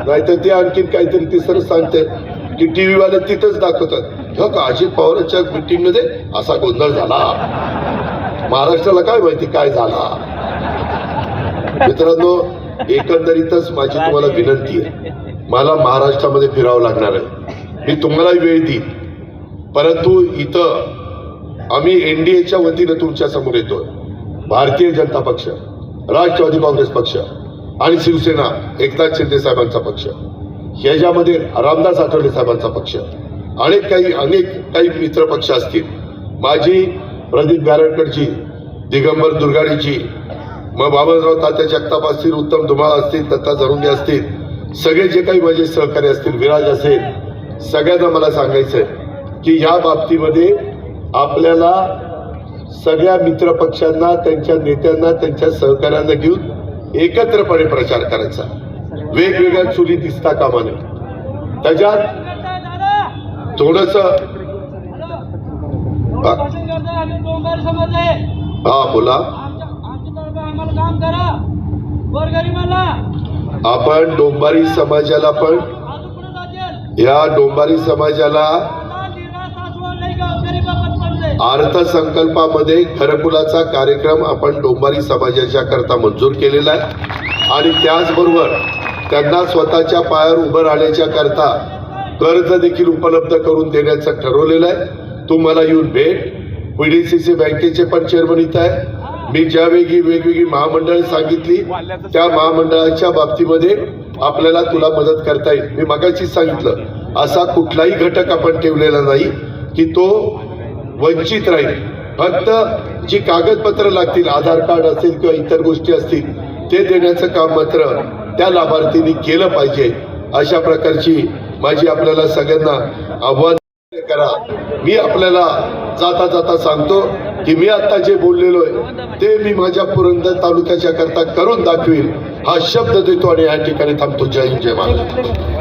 नाहीतर ते आणखीन काहीतरी तिसरं सांगते की TV वाले तिथंच दाखवतात, हो का अजित पवारांच्या मीटिंगमध्ये असा गोंधळ झाला, महाराष्ट्राला काय माहिती काय झाला. मित्रांनो, एकंदरीतच माझी तुम्हाला विनंती आहे, मला महाराष्ट्रामध्ये फिरावं लागणार आहे. मी तुम्हालाही वेळ देईन, परंतु इथं आम्ही NDAच्या वतीनं तुमच्या समोर येतोय. भारतीय जनता पक्ष, राष्ट्रवादी काँग्रेस पक्ष आणि शिवसेना, एकनाथ शिंदे साहेबांचा पक्ष, ह्याच्यामध्ये रामदास आठवले साहेबांचा पक्ष, अनेक काही मित्र पक्ष असतील. माझी प्रदीप गारटकरची, दिगंबर दुर्गाडीची, मग बाबाराव तात्या जगताप असतील, उत्तम धुमाळ असतील, दत्ता झरुंगे असतील, सगळे जे काही माझे सहकारी असतील, विराज असेल, सगळ्यांना मला सांगायचंय की ह्या बाबतीमध्ये आपल्याला सगळ्या मित्र पक्षांना, त्यांच्या नेत्यांना, त्यांच्या सहकार्यांना घेऊन एकत्रपणे प्रचार करायचा. वेगवेगळ्या चुली दिसता कामा नये. त्याच्यात थोडस हा बोला. आपण डोंबारी समाजाला पण, या डोंबारी समाजाला अर्थसंकल्पामध्ये घरकुलाचा कार्यक्रम आपण डोंबारी समाजाच्या करता मंजूर केलेला आहे आणि त्याचबरोबर त्यांना स्वतःच्या पायावर उभं राहण्याच्या करता कर्ज देखील उपलब्ध करून देण्याचं ठरवलेलं आहे. तू मला येऊन भेट. PDCC बँकेचे पण चेअरमन इथं आहे. मी ज्या वेगवेगळी महामंडळ सांगितली त्या महामंडळाच्या बाबतीमध्ये आपल्याला तुला मदत करता येईल. मी मगाशीच सांगितलं असा कुठलाही घटक आपण ठेवलेला नाही की तो वंचित राहील. फक्त जी कागदपत्र लागतील, आधार कार्ड असेल किंवा इतर गोष्टी असतील, ते देण्याचं काम मात्र त्या लाभार्थींनी केलं पाहिजे. अशा प्रकारची माझी आपल्याला सगळ्यांना आव्हान करा. मी आपल्याला जाता जाता सांगतो की मी आता जे बोललेलो आहे ते मी माझ्या पुरंदर तालुक्याच्या करता करून दाखवील हा शब्द देतो आणि या ठिकाणी थांबतो. जय हिंद, जय महाराष्ट्र.